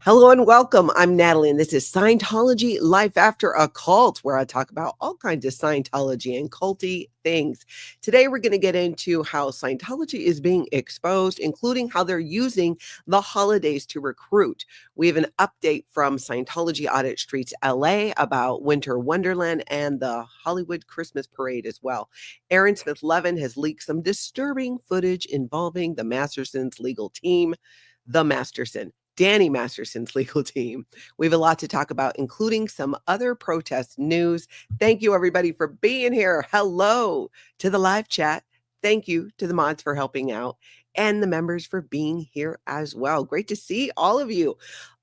Hello and welcome. I'm Natalie, and this is Scientology Life After a Cult, where I talk about all kinds of Scientology and culty things. Today, we're going to get into how Scientology is being exposed, including how they're using the holidays to recruit. We have an update from Scientology Audit Streets, LA, about Winter Wonderland and the Hollywood Christmas Parade as well. Aaron Smith-Levin has leaked some disturbing footage involving the Masterson's legal team, Danny Masterson's legal team. We have a lot to talk about, including some other protest news. Thank you, everybody, for being here. Hello to the live chat. Thank you to the mods for helping out and the members for being here as well. Great to see all of you.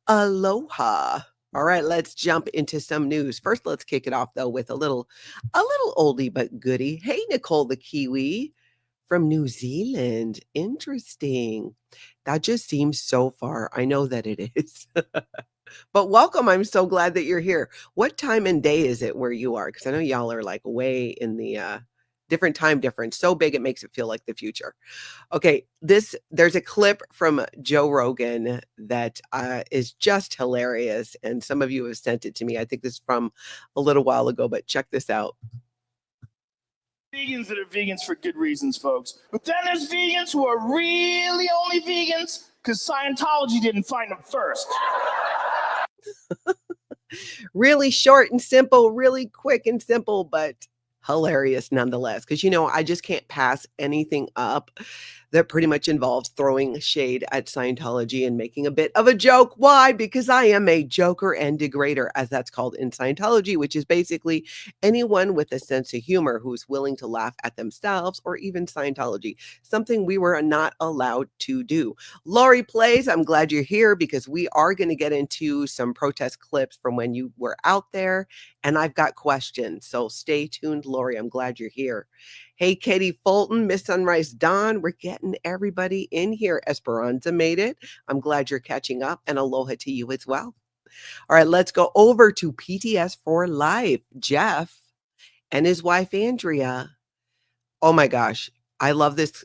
Aloha. All right, let's jump into some news. First, let's kick it off, though, with a little oldie but goodie. Hey, Nicole the Kiwi from New Zealand. Interesting. That just seems so far. I know that it is. But welcome. I'm so glad that you're here. What time and day is it where you are? Because I know y'all are like way in the different time difference. So big it makes it feel like the future. Okay, there's a clip from Joe Rogan that is just hilarious. And some of you have sent it to me. I think this is from a little while ago, but check this out. Vegans that are vegans for good reasons, folks. But then there's vegans who are really only vegans because Scientology didn't find them first. Really short and simple, really quick and simple, but hilarious nonetheless. Because, I just can't pass anything up that pretty much involves throwing shade at Scientology and making a bit of a joke. Why? Because I am a joker and degrader, as that's called in Scientology, which is basically anyone with a sense of humor who's willing to laugh at themselves or even Scientology, something we were not allowed to do. Lori Plays, I'm glad you're here because we are going to get into some protest clips from when you were out there, and I've got questions. So stay tuned, Lori. I'm glad you're here. Hey, Katie Fulton, Miss Sunrise Dawn, we're getting everybody in here. Esperanza made it. I'm glad you're catching up, and aloha to you as well. All right, let's go over to PTS for Life. Jeff and his wife, Andrea. Oh my gosh, I love this.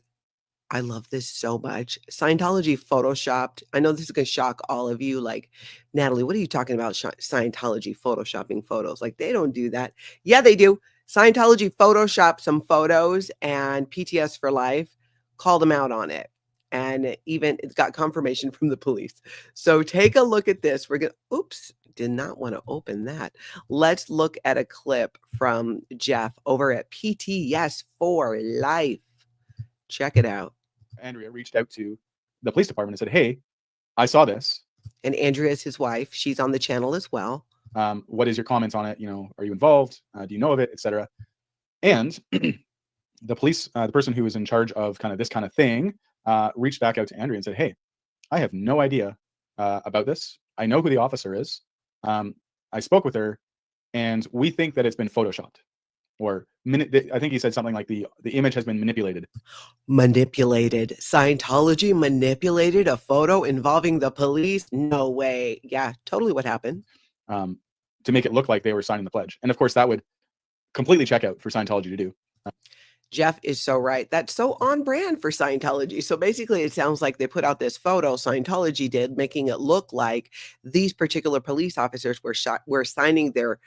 I love this so much. Scientology photoshopped. I know this is going to shock all of you. Like, Natalie, what are you talking about? Scientology photoshopping photos. Like, they don't do that. Yeah, they do. Scientology photoshopped some photos, and PTS for Life called them out on it. And it's got confirmation from the police. So take a look at this. Oops, did not want to open that. Let's look at a clip from Jeff over at PTS for Life. Check it out. Andrea reached out to the police department and said, "Hey, I saw this." And Andrea is his wife. She's on the channel as well. What is your comments on it? Are you involved? Do you know of it, etc.? And the police, the person who was in charge of kind of this kind of thing, reached back out to Andrea and said, "Hey, I have no idea about this. I know who the officer is. I spoke with her, and we think that it's been photoshopped." Or I think he said something like the image has been manipulated. Manipulated. Scientology manipulated a photo involving the police? No way. Yeah, totally what happened. To make it look like they were signing the pledge. And of course, that would completely check out for Scientology to do. Jeff is so right. That's so on brand for Scientology. So basically, it sounds like they put out this photo, Scientology did, making it look like these particular police officers were signing their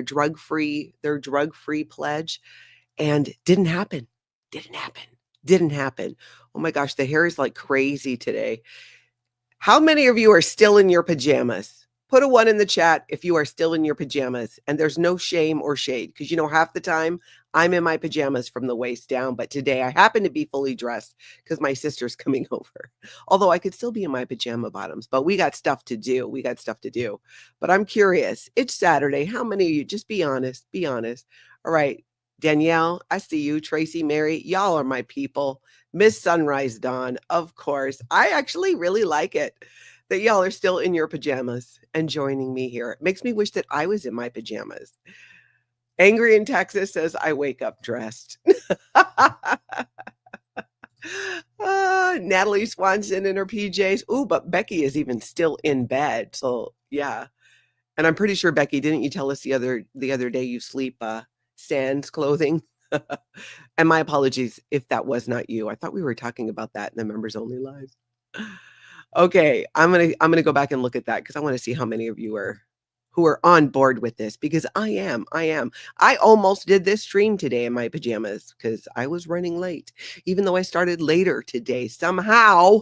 drug-free pledge, and didn't happen. Didn't happen. Oh my gosh, the hair is like crazy today. How many of you are still in your pajamas? Put a 1 in the chat if you are still in your pajamas, and there's no shame or shade, because half the time I'm in my pajamas from the waist down, but today I happen to be fully dressed because my sister's coming over. Although I could still be in my pajama bottoms, but we got stuff to do. But I'm curious. It's Saturday. How many of you? Just be honest. All right. Danielle, I see you. Tracy, Mary, y'all are my people. Miss Sunrise Dawn, of course. I actually really like it that y'all are still in your pajamas and joining me here. It makes me wish that I was in my pajamas. Angry in Texas says, I wake up dressed. Natalie Swanson in her PJs. Ooh, but Becky is even still in bed. So yeah. And I'm pretty sure, Becky, didn't you tell us the other day you sleep sans clothing? And my apologies if that was not you. I thought we were talking about that in the members only live. Okay, I'm gonna go back and look at that because I want to see how many of you are who are on board with this, because I am. I almost did this stream today in my pajamas because I was running late. Even though I started later today, somehow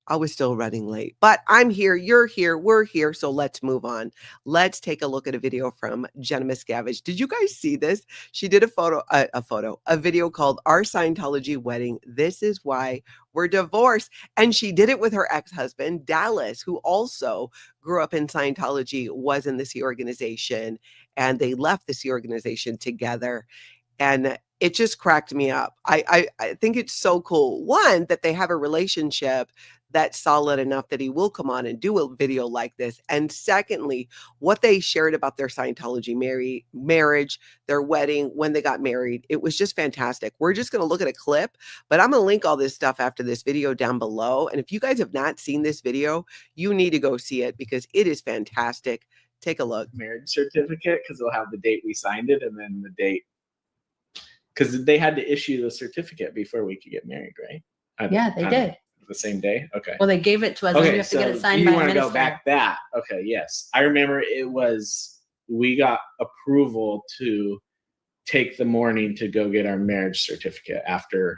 I was still running late, but I'm here, you're here, we're here. So let's move on. Let's take a look at a video from Jenna Miscavige. Did you guys see this? She did a video called Our Scientology Wedding. This is why we're divorced. And she did it with her ex-husband, Dallas, who also grew up in Scientology, was in the Sea organization, and they left the Sea organization together. And it just cracked me up. I think it's so cool. One, that they have a relationship that's solid enough that he will come on and do a video like this. And secondly, what they shared about their Scientology marriage, their wedding, when they got married, it was just fantastic. We're just going to look at a clip, but I'm going to link all this stuff after this video down below. And if you guys have not seen this video, you need to go see it because it is fantastic. Take a look. Marriage certificate, because they'll have the date we signed it and then the date, because they had to issue the certificate before we could get married, right? Yeah, they did. The same day? Okay. Well, they gave it to us. And we have to get it signed by a minister. You want to go back that? Okay, yes. I remember we got approval to take the morning to go get our marriage certificate after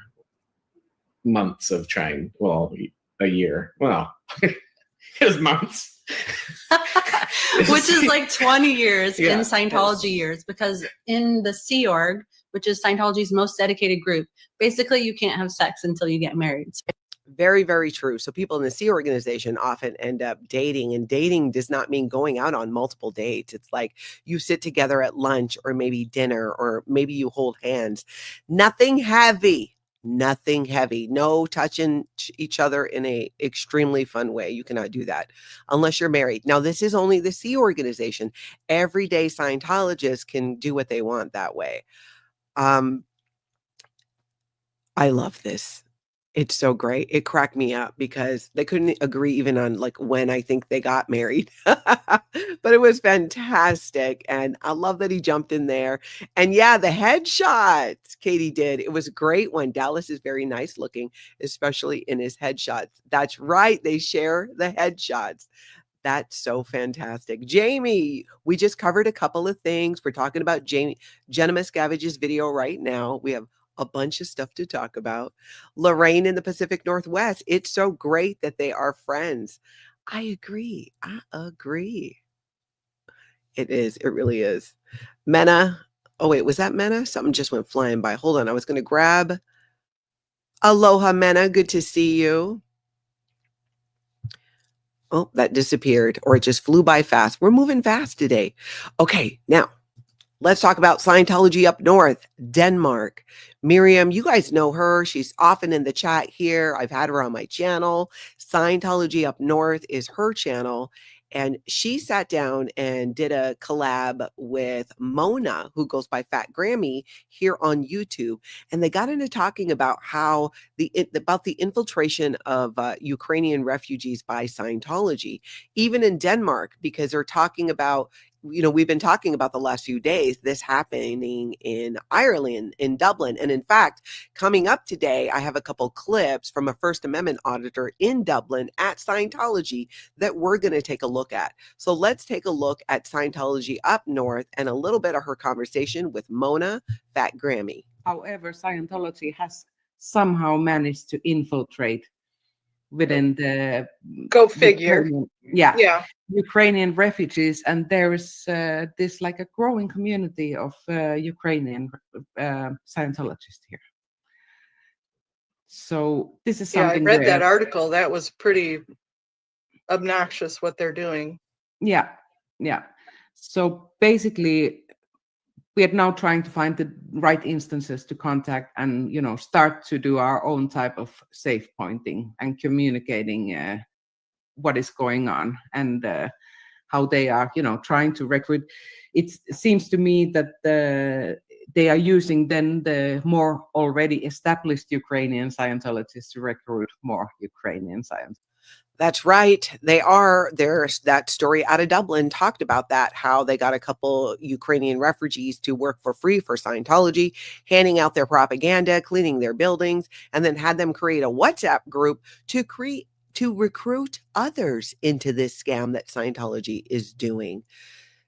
months of trying. Well, a year. Well, it was months. Which is like 20 years Yeah, in Scientology years, because in the Sea Org, which is Scientology's most dedicated group, basically you can't have sex until you get married. Very, very true. So people in the Sea organization often end up dating, and dating does not mean going out on multiple dates. It's like you sit together at lunch or maybe dinner, or maybe you hold hands. Nothing heavy, no touching each other in a extremely fun way. You cannot do that unless you're married. Now, this is only the Sea organization. Everyday Scientologists can do what they want that way. I love this. It's so great. It cracked me up because they couldn't agree even on like when I think they got married. But it was fantastic. And I love that he jumped in there. And yeah, the headshots Katie did. It was a great one. Dallas is very nice looking, especially in his headshots. That's right. They share the headshots. That's so fantastic. Jamie, we just covered a couple of things. We're talking about Jenna Miscavige's video right now. We have a bunch of stuff to talk about. Lorraine in the Pacific Northwest. It's so great that they are friends. I agree. It is. It really is. Mena. Oh, wait, was that Mena? Something just went flying by. Hold on. I was going to grab. Aloha, Mena. Good to see you. Oh, that disappeared, or it just flew by fast. We're moving fast today. Okay, now let's talk about Scientology up north, Denmark. Miriam, you guys know her. She's often in the chat here. I've had her on my channel. Scientology up north is her channel. And she sat down and did a collab with Mona, who goes by Fat Grammy, here on YouTube. And they got into talking about how the infiltration of Ukrainian refugees by Scientology, even in Denmark, because they're talking about, you know, we've been talking about the last few days, this happening in Ireland, in Dublin. And in fact, coming up today, I have a couple clips from a First Amendment auditor in Dublin at Scientology that we're going to take a look at. So let's take a look at Scientology up north and a little bit of her conversation with Mona Fat Grammy. However, Scientology has somehow managed to infiltrate within the Go figure. Ukrainian refugees, and there is this like a growing community of Ukrainian Scientologists here. So this is something. I read that article. That was pretty obnoxious what they're doing. Yeah. So basically, we are now trying to find the right instances to contact and, you know, start to do our own type of safe pointing and communicating what is going on and how they are, you know, trying to recruit. It seems to me that they are using then the more already established Ukrainian Scientologists to recruit more Ukrainian Scientologists. That's right. They are. There's that story out of Dublin talked about that, how they got a couple Ukrainian refugees to work for free for Scientology, handing out their propaganda, cleaning their buildings, and then had them create a WhatsApp group to to recruit others into this scam that Scientology is doing.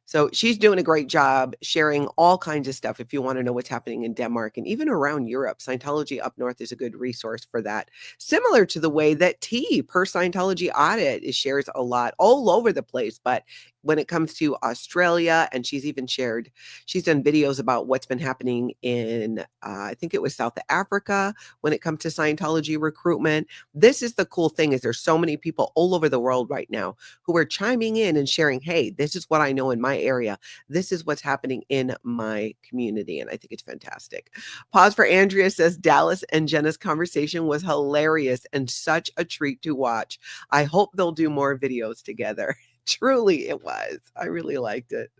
So she's doing a great job sharing all kinds of stuff if you want to know what's happening in Denmark and even around Europe. Scientology Up North is a good resource for that. Similar to the way that T, per Scientology Audit, is shares a lot all over the place. But when it comes to Australia, and she's done videos about what's been happening in, I think it was South Africa, when it comes to Scientology recruitment. This is the cool thing, is there's so many people all over the world right now who are chiming in and sharing, hey, this is what I know in my area. This is what's happening in my community. And I think it's fantastic. Pause for Andrea says, Dallas and Jenna's conversation was hilarious and such a treat to watch. I hope they'll do more videos together. Truly, it was. I really liked it.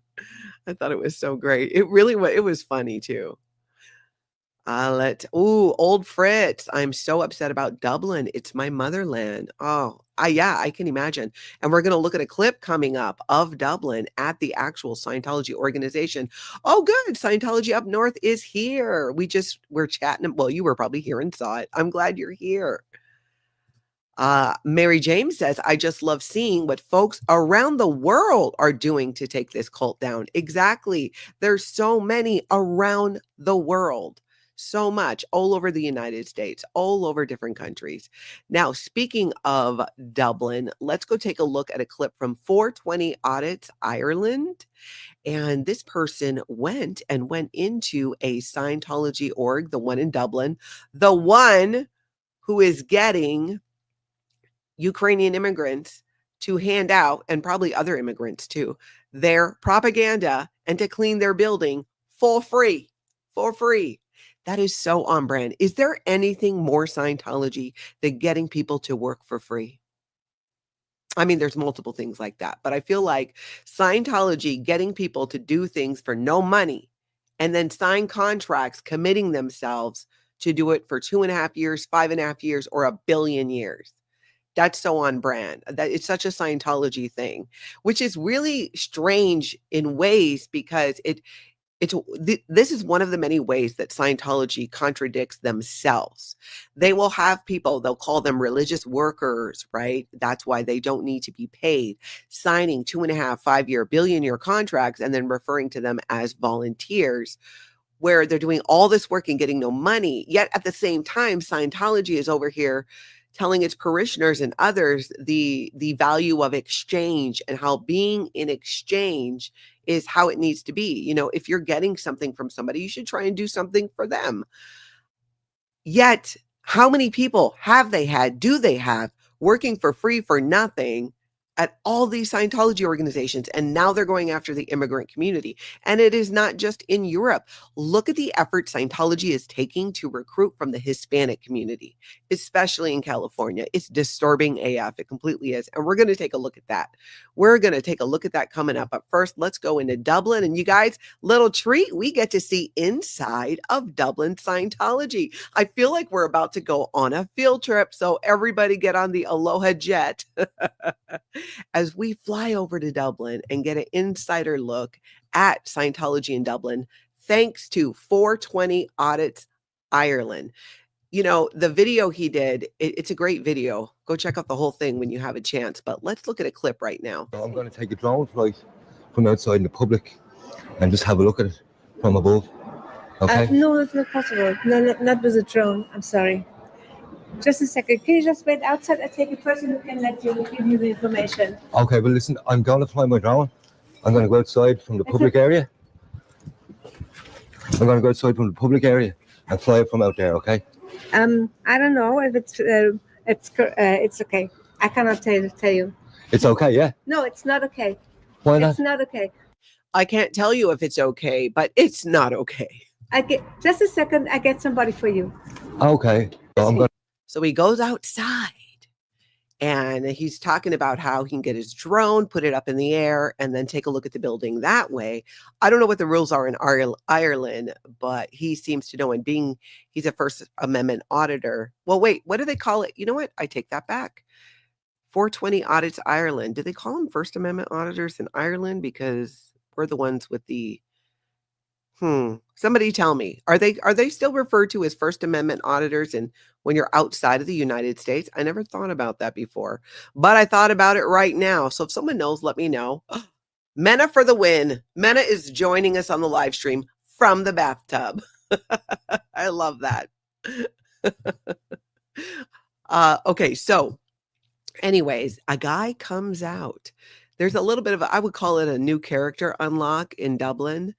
I thought it was so great. It really was. It was funny too. Old Fritz. I'm so upset about Dublin. It's my motherland. Yeah, I can imagine. And we're going to look at a clip coming up of Dublin at the actual Scientology organization. Oh, good. Scientology Up North is here. We're chatting. Well, you were probably here and saw it. I'm glad you're here. Mary James says, I just love seeing what folks around the world are doing to take this cult down. Exactly. There's so many around the world. So much all over the United States, all over different countries. Now, speaking of Dublin, let's go take a look at a clip from 420 Audits Ireland. And this person went into a Scientology org, the one in Dublin, the one who is getting Ukrainian immigrants to hand out, and probably other immigrants too, their propaganda and to clean their building for free. That is so on brand. Is there anything more Scientology than getting people to work for free? I mean, there's multiple things like that, but I feel like Scientology getting people to do things for no money and then sign contracts committing themselves to do it for 2.5 years, 5.5 years, or 1 billion years. That's so on brand. That it's such a Scientology thing, which is really strange in ways, because this is one of the many ways that Scientology contradicts themselves. They will have people, they'll call them religious workers, right? That's why they don't need to be paid, signing 2.5, 5-year, billion-year contracts and then referring to them as volunteers, where they're doing all this work and getting no money. Yet at the same time, Scientology is over here telling its parishioners and others the value of exchange and how being in exchange is how it needs to be. You know, if you're getting something from somebody, you should try and do something for them. Yet, how many people do they have working for free for nothing at all these Scientology organizations? And now they're going after the immigrant community. And it is not just in Europe. Look at the effort Scientology is taking to recruit from the Hispanic community, especially in California. It's disturbing AF. It completely is. And we're going to take a look at that. We're going to take a look at that coming up. But first, let's go into Dublin. And you guys, little treat, we get to see inside of Dublin Scientology. I feel like we're about to go on a field trip. So everybody get on the Aloha jet as we fly over to Dublin and get an insider look at Scientology in Dublin, thanks to 420 Audits Ireland. You know, the video he did, it's a great video. Go check out the whole thing when you have a chance. But let's look at a clip right now. I'm going to take a drone flight from outside in the public and just have a look at it from above. Okay? No, that's not possible. No, not with a drone. I'm sorry. Just a second. Can you just wait outside? I take a person who can give you the information. Okay, well listen, I'm going to fly my drone. I'm going to go outside from the public area. I'm going to go outside from the public area and fly it from out there, okay? I don't know if it's okay. I cannot tell you. It's okay, yeah? No, it's not okay. Why not? It's not okay. I can't tell you if it's okay, but it's not okay. Just a second. I get somebody for you. Okay. Well, So he goes outside and he's talking about how he can get his drone, put it up in the air, and then take a look at the building that way. I don't know what the rules are in Ireland, but he seems to know, and he's a First Amendment auditor. Well, wait, what do they call it? You know what? I take that back. 420 Audits Ireland. Do they call them First Amendment auditors in Ireland? Because we're the ones with the Somebody tell me, are they still referred to as First Amendment auditors and when you're outside of the United States? I never thought about that before, but I thought about it right now. So if someone knows, let me know. Mena for the win. Mena is joining us on the live stream from the bathtub. I love that. Okay, so anyways, a guy comes out. There's a little bit of, I would call it a new character unlock in Dublin.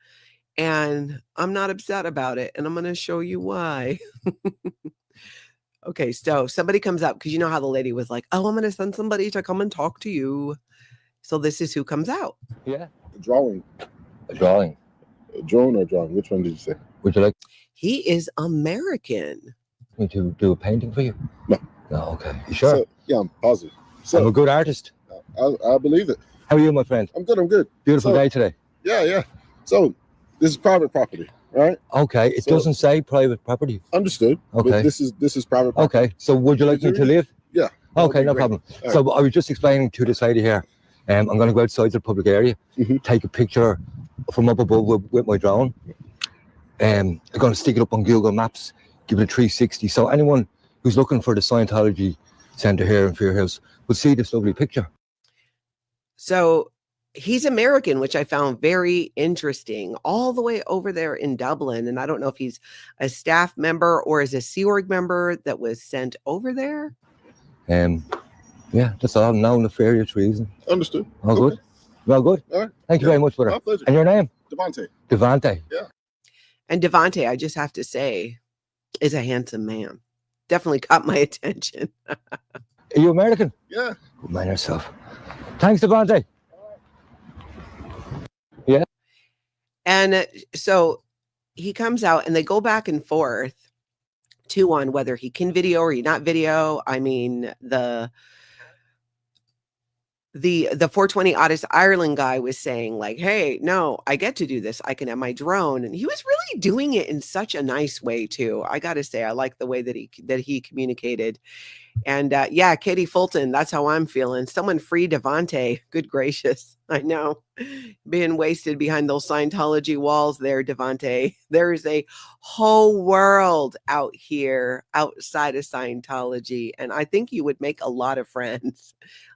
And I'm not upset about it. And I'm going to show you why. Okay, so somebody comes up because you know how the lady was like, oh, I'm going to send somebody to come and talk to you. So this is who comes out. Yeah. A drawing. A drawing. A drone or drawing? Which one did you say? Would you like He is American. me to do a painting for you? No. No, okay. You sure? So, yeah, I'm positive. So, I'm a good artist. I believe it. How are you, my friend? I'm good. I'm good. Beautiful day today. Yeah. So, this is private property, right? Okay. It doesn't say private property. Understood. Okay. But this is private property. Okay. So would you like me to leave? Yeah. Okay, no problem. All So I was just explaining to this lady here. I'm going to go outside the public area, take a picture from up above with my drone. I'm going to stick it up on Google Maps, give it a 360. So anyone who's looking for the Scientology Center here in Fear House will see this lovely picture. So he's American, which I found very interesting, all the way over there in Dublin. And I don't know if he's a staff member or is a Sea Org member that was sent over there. Yeah, that's all. No nefarious reason. Understood. All good. Well, good. All right. Thank you very much, brother. My pleasure. And your name? Devontae. Devontae. Yeah. And Devontae, I just have to say, is a handsome man. Definitely caught my attention. Are you American? Yeah. Good man yourself. Thanks, Devontae. Yeah. And so he comes out and they go back and forth on whether he can video or he not video. I mean, the 420 Audits Ireland guy was saying like, hey, no, I get to do this. I can have my drone. And he was really doing it in such a nice way too. I got to say, I like the way that he communicated. And yeah, Katie Fulton, that's how I'm feeling. Someone free Devontae. Good gracious. I know. Being wasted behind those Scientology walls there, Devontae. There is a whole world out here outside of Scientology. And I think you would make a lot of friends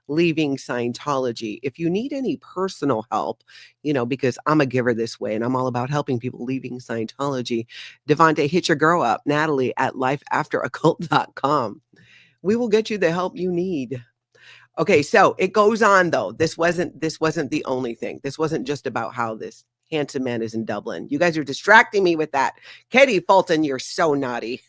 leaving Scientology. If you need any personal help, because I'm a giver this way and I'm all about helping people leaving Scientology, Devontae, hit your girl up, Natalie at lifeafteraccult.com. We will get you the help you need. Okay, so it goes on though. This wasn't the only thing. This wasn't just about how this handsome man is in Dublin. You guys are distracting me with that. Katie Fulton, you're so naughty.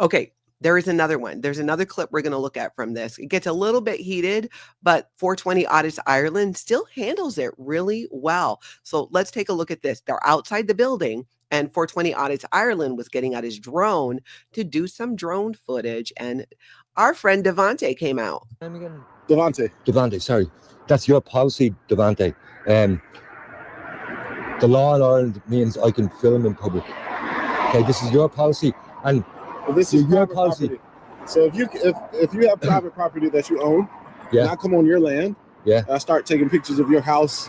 Okay, there is another one. There's another clip we're going to look at from this. It gets a little bit heated, but 420 Audits Ireland still handles it really well. So let's take a look at this. They're outside the building. And 420 Audits Ireland was getting out his drone to do some drone footage. And our friend Devontae came out. Devontae, sorry. That's your policy, Devontae. The law in Ireland means I can film in public. Okay, this is your policy. And this is your policy. Property. So if you have private property that you own, and I come on your land, and I start taking pictures of your house.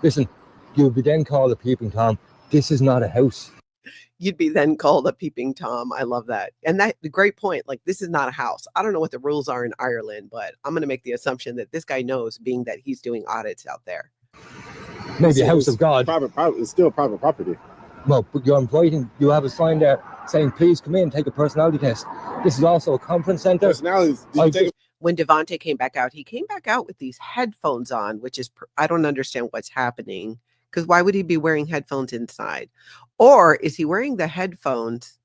Listen, you'll be then called a peeping Tom. This is not a house. You'd be then called a peeping Tom. I love that. And that great point. Like, this is not a house. I don't know what the rules are in Ireland, but I'm going to make the assumption that this guy knows, being that he's doing audits out there. Maybe a house of God. Private, it's still private property. Well, but you're inviting, you have a sign there saying, please come in, take a personality test. This is also a conference center. Personalities. When Devontae came back out, he came back out with these headphones on, which is, I don't understand what's happening. Because why would he be wearing headphones inside? Or is he wearing the headphones?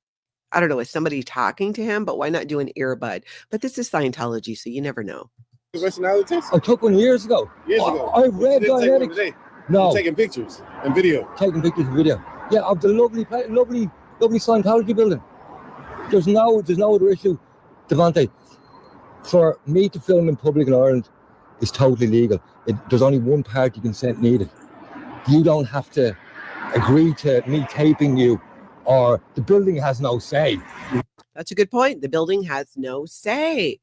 I don't know. Is somebody talking to him? But why not do an earbud? But this is Scientology, so you never know. Personality test? I took one years ago. I read Dianetics. No. You're taking pictures and video. Taking pictures and video. Yeah, of the lovely Scientology building. There's no other issue, Devontae. For me to film in public in Ireland is totally legal. There's only one party consent needed. You don't have to agree to me taping you, or the building has no say. That's a good point. The building has no say.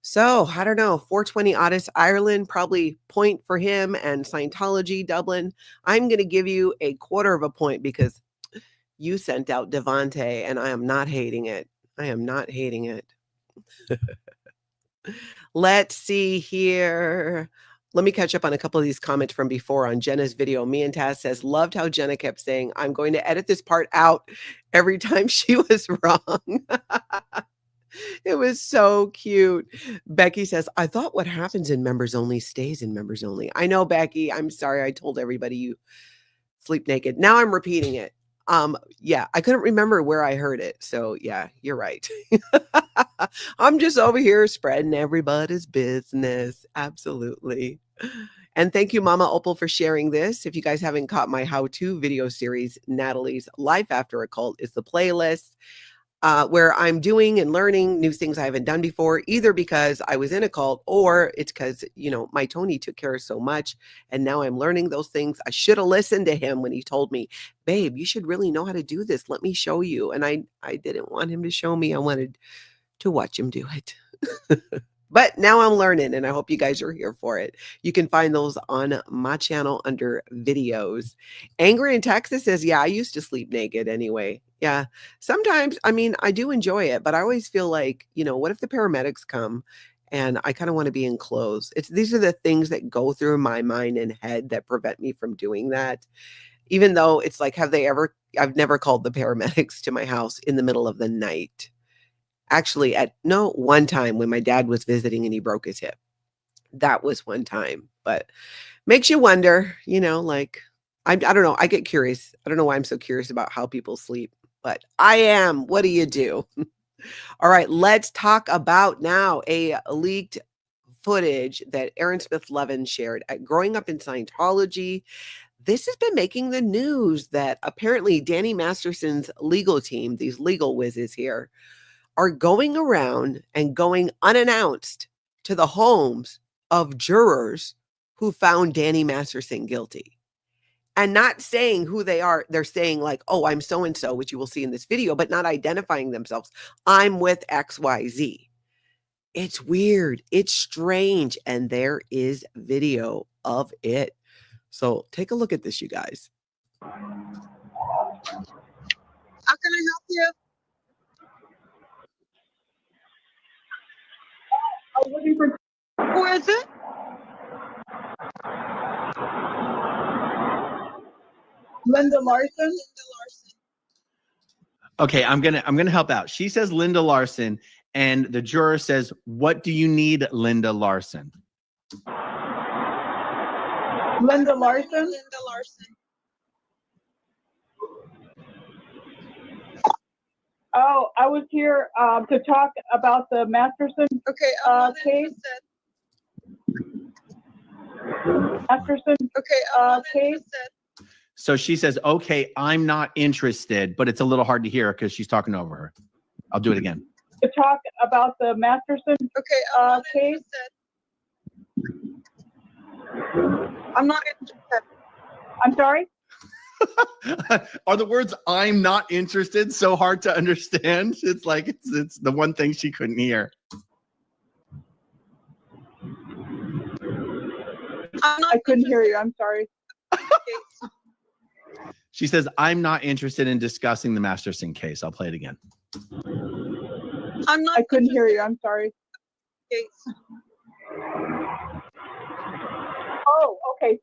So I don't know, 420 Audits Ireland, probably point for him, and Scientology Dublin. I'm going to give you a quarter of a point because you sent out Devante, and I am not hating it. I am not hating it. Let's see here. Let me catch up on a couple of these comments from before on Jenna's video. Me and Taz says, loved how Jenna kept saying, I'm going to edit this part out every time she was wrong. It was so cute. Becky says, I thought what happens in members only stays in members only. I know, Becky. I'm sorry. I told everybody you sleep naked. Now I'm repeating it. Yeah, I couldn't remember where I heard it. So yeah, you're right. I'm just over here spreading everybody's business. Absolutely. And thank you, Mama Opal, for sharing this. If you guys haven't caught my how-to video series, Natalie's Life After a Cult is the playlist. Where I'm doing and learning new things I haven't done before, either because I was in a cult or it's because, you know, my Tony took care of so much and now I'm learning those things. I should have listened to him when he told me, babe, you should really know how to do this. Let me show you. And I didn't want him to show me. I wanted to watch him do it. But now I'm learning and I hope you guys are here for it. You can find those on my channel under videos. Angry in Texas says, yeah, I used to sleep naked anyway. Yeah, sometimes, I mean, I do enjoy it, but I always feel like, you know, what if the paramedics come and I kind of want to be in clothes? These are the things that go through my mind and head that prevent me from doing that. Even though it's like, I've never called the paramedics to my house in the middle of the night. Actually, one time when my dad was visiting and he broke his hip. That was one time, but makes you wonder, you know, like, I don't know. I get curious. I don't know why I'm so curious about how people sleep, but I am. What do you do? All right, let's talk about now a leaked footage that Aaron Smith-Levin shared at Growing Up in Scientology. This has been making the news that apparently Danny Masterson's legal team, these legal whizzes here, are going around and going unannounced to the homes of jurors who found Danny Masterson guilty. And not saying who they are. They're saying like, oh, I'm so-and-so, which you will see in this video, but not identifying themselves. I'm with XYZ. It's weird. It's strange. And there is video of it. So take a look at this, you guys. How can I help you? I'm looking for. Who is it? Linda Larson. Okay, I'm gonna help out. She says Linda Larson, and the juror says, "What do you need, Linda Larson?" Linda Larson. Linda Larson. Oh, I was here to talk about the Masterson case. Masterson case. So she says, "Okay, I'm not interested," but it's a little hard to hear because she's talking over her. I'll do it again. To talk about the Masterson case. I'm not interested. I'm sorry? Are the words "I'm not interested" so hard to understand? It's like it's the one thing she couldn't hear. I couldn't hear you. I'm sorry. She says, "I'm not interested in discussing the Masterson case." I'll play it again. I couldn't hear you. I'm sorry. Oh, okay. Thank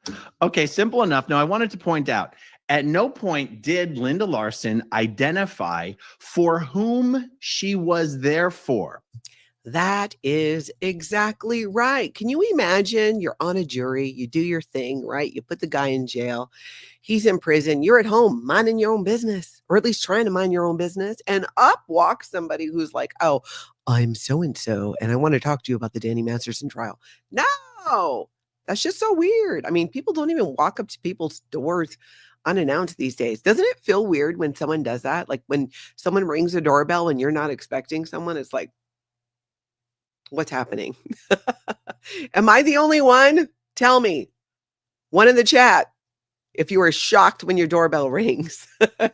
you. Okay, simple enough. Now, I wanted to point out, at no point did Linda Larson identify for whom she was there for. That is exactly right. Can you imagine you're on a jury, you do your thing, right? You put the guy in jail, he's in prison, you're at home minding your own business, or at least trying to mind your own business, and up walks somebody who's like, oh, I'm so-and-so, and I want to talk to you about the Danny Masterson trial. No, that's just so weird. I mean, people don't even walk up to people's doors unannounced these days. Doesn't it feel weird when someone does that? Like when someone rings a doorbell and you're not expecting someone, it's like, what's happening? Am I the only one? Tell me. One in the chat, if you are shocked when your doorbell rings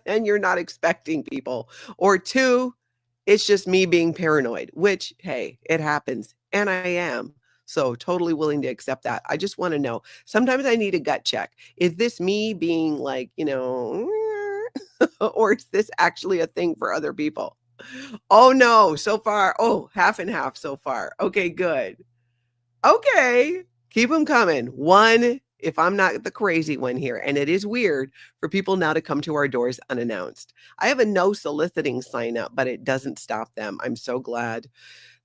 and you're not expecting people. Or two, It's just me being paranoid, which, hey, it happens. And I am. So totally willing to accept that. I just want to know. Sometimes I need a gut check. Is this me being like, or is this actually a thing for other people? Oh no, so far. Oh, half and half so far. Okay, good. Okay, keep them coming. One, if I'm not the crazy one here, and it is weird for people now to come to our doors unannounced. I have a no soliciting sign up, but it doesn't stop them. I'm so glad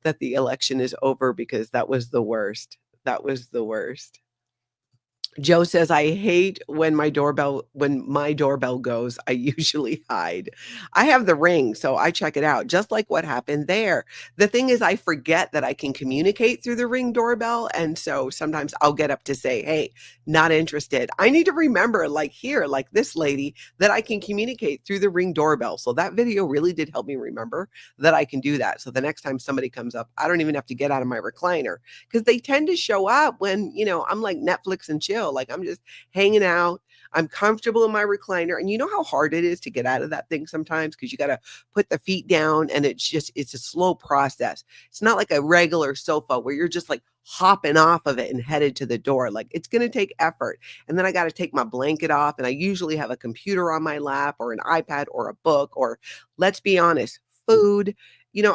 that the election is over because that was the worst. That was the worst. Joe says, I hate when my doorbell goes, I usually hide. I have the Ring, so I check it out, just like what happened there. The thing is, I forget that I can communicate through the Ring doorbell. And so sometimes I'll get up to say, hey, not interested. I need to remember, like this lady, that I can communicate through the Ring doorbell. So that video really did help me remember that I can do that. So the next time somebody comes up, I don't even have to get out of my recliner, because they tend to show up when, I'm like Netflix and chill. Like I'm just hanging out. I'm comfortable in my recliner. And you know how hard it is to get out of that thing sometimes, because you got to put the feet down and it's a slow process. It's not like a regular sofa where you're just like hopping off of it and headed to the door. Like it's going to take effort. And then I got to take my blanket off, and I usually have a computer on my lap or an iPad or a book, or let's be honest, food.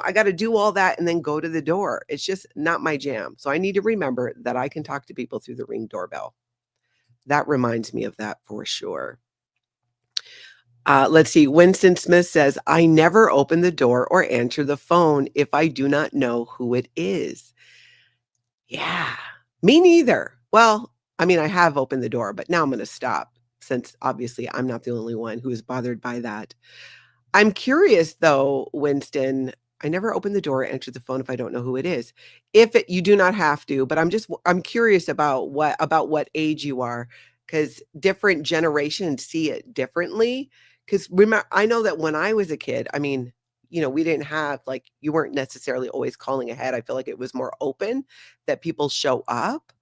I got to do all that and then go to the door. It's just not my jam. So I need to remember that I can talk to people through the Ring doorbell. That reminds me of that for sure. Let's see. Winston Smith says, I never open the door or answer the phone if I do not know who it is. Yeah, me neither. Well, I mean, I have opened the door, but now I'm going to stop, since obviously I'm not the only one who is bothered by that. I'm curious though, Winston. I never open the door or answer the phone if I don't know who it is. You do not have to, but I'm curious about what age you are, because different generations see it differently. Because remember, I know that when I was a kid, I mean, we didn't have, like, you weren't necessarily always calling ahead. I feel like it was more open that people show up.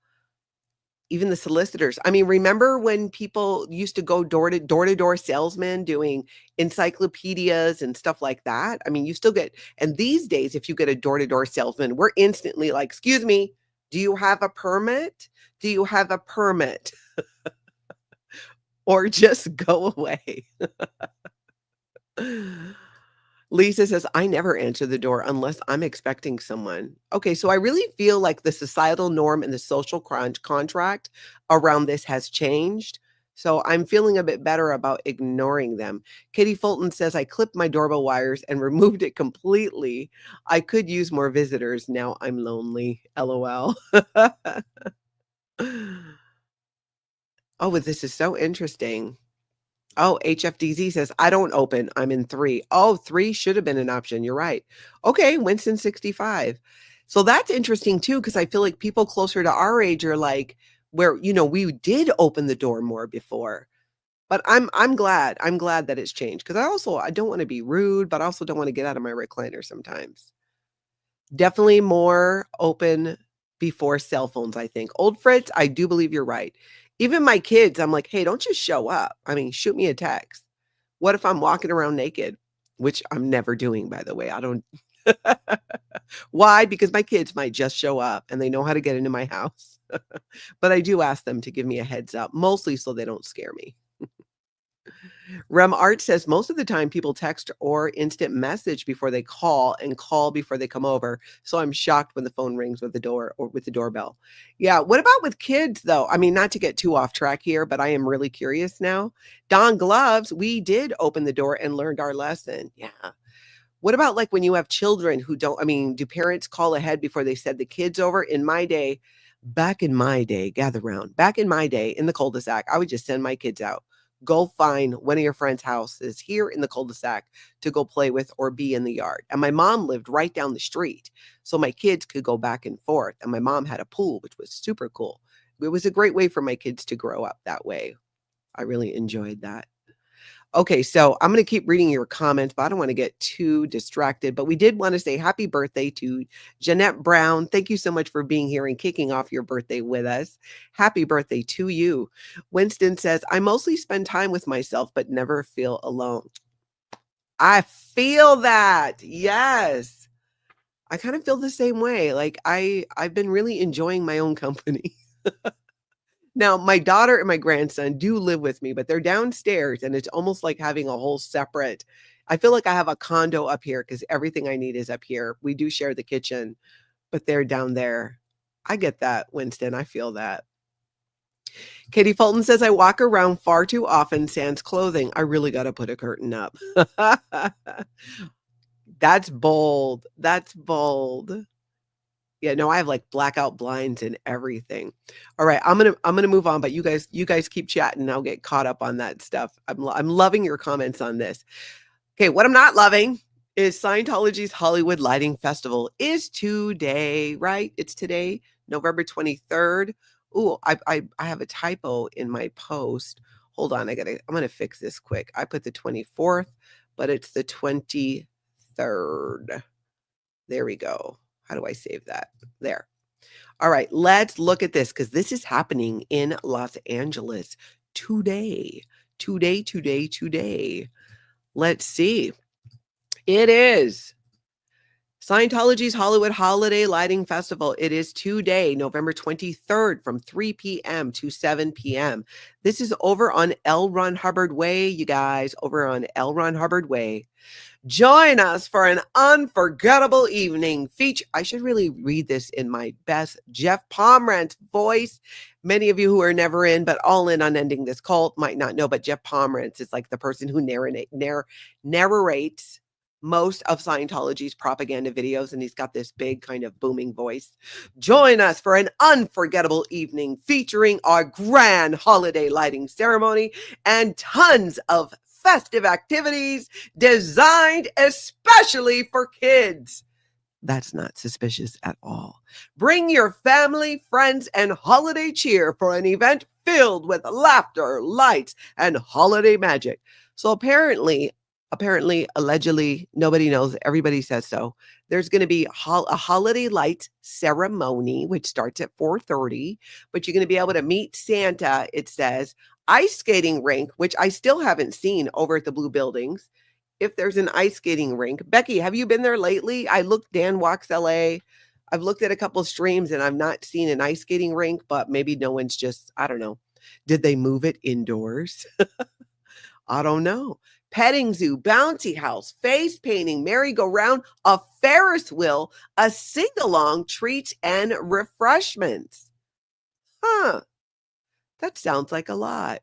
Even the solicitors. I mean, remember when people used to go door to door salesmen doing encyclopedias and stuff like that? I mean, you still get, and these days, if you get a door to door salesman, we're instantly like, excuse me, do you have a permit? Do you have a permit? Or just go away. Lisa says, I never answer the door unless I'm expecting someone. Okay, so I really feel like the societal norm and the social contract around this has changed. So I'm feeling a bit better about ignoring them. Katie Fulton says, I clipped my doorbell wires and removed it completely. I could use more visitors. Now I'm lonely. LOL. Oh, but this is so interesting. Oh, HFDZ says, I don't open. I'm in 3. Oh, 3 should have been an option. You're right. Okay, Winston 65. So that's interesting too, because I feel like people closer to our age are like, where, we did open the door more before. But I'm glad. I'm glad that it's changed, because I don't want to be rude, but I also don't want to get out of my recliner sometimes. Definitely more open before cell phones, I think. Old Fritz, I do believe you're right. Even my kids, I'm like, hey, don't just show up. I mean, shoot me a text. What if I'm walking around naked? Which I'm never doing, by the way. I don't. Why? Because my kids might just show up and they know how to get into my house. But I do ask them to give me a heads up, mostly so they don't scare me. Rem Art says, most of the time people text or instant message before they call, and call before they come over. So I'm shocked when the phone rings with the door or with the doorbell. Yeah. What about with kids though? I mean, not to get too off track here, but I am really curious now. Don Gloves, we did open the door and learned our lesson. Yeah. What about like when you have children who do parents call ahead before they send the kids over? Back in my day, gather round. Back in my day in the cul-de-sac, I would just send my kids out. Go find one of your friends' houses here in the cul-de-sac to go play with or be in the yard. And my mom lived right down the street, so my kids could go back and forth. And my mom had a pool, which was super cool. It was a great way for my kids to grow up that way. I really enjoyed that. Okay, so I'm going to keep reading your comments, but I don't want to get too distracted. But we did want to say happy birthday to Jeanette Brown. Thank you so much for being here and kicking off your birthday with us. Happy birthday to you. Winston says, I mostly spend time with myself, but never feel alone. I feel that. Yes. I kind of feel the same way. Like I've been really enjoying my own company. Now, my daughter and my grandson do live with me, but they're downstairs and it's almost like having a whole separate. I feel like I have a condo up here because everything I need is up here. We do share the kitchen, but they're down there. I get that, Winston. I feel that. Katie Fulton says, I walk around far too often, sans clothing. I really got to put a curtain up. That's bold. That's bold. Yeah, no, I have like blackout blinds and everything. All right, I'm gonna move on, but you guys keep chatting. I'll get caught up on that stuff. I'm loving your comments on this. Okay, what I'm not loving is Scientology's Hollywood Lighting Festival is today, right? It's today, November 23rd. Ooh, I have a typo in my post. Hold on, I'm gonna fix this quick. I put the 24th, but it's the 23rd. There we go. How do I save that? There. All right, let's look at this because this is happening in Los Angeles today. Today. Let's see. It is Scientology's Hollywood Holiday Lighting Festival. It is today, November 23rd from 3 p.m. to 7 p.m. This is over on L. Ron Hubbard Way, you guys, over on L. Ron Hubbard Way. Join us for an unforgettable evening feature. I should really read this in my best Jeff Pomerantz voice. Many of you who are never in, but all in on ending this cult might not know, but Jeff Pomerantz is like the person who narrates most of Scientology's propaganda videos, and he's got this big kind of booming voice. Join us for an unforgettable evening featuring our grand holiday lighting ceremony and tons of festive activities designed especially for kids. That's not suspicious at all. Bring your family, friends, and holiday cheer for an event filled with laughter, lights, and holiday magic. So apparently, allegedly, nobody knows. Everybody says so. There's going to be a holiday lights ceremony, which starts at 4:30, but you're going to be able to meet Santa, it says. Ice skating rink, which I still haven't seen over at the Blue Buildings. If there's an ice skating rink. Becky, have you been there lately? I looked, Dan Walks LA. I've looked at a couple of streams and I've not seen an ice skating rink, but maybe no one's just, I don't know. Did they move it indoors? I don't know. Petting zoo, bouncy house, face painting, merry-go-round, a Ferris wheel, a sing-along, treats, and refreshments. Huh. That sounds like a lot.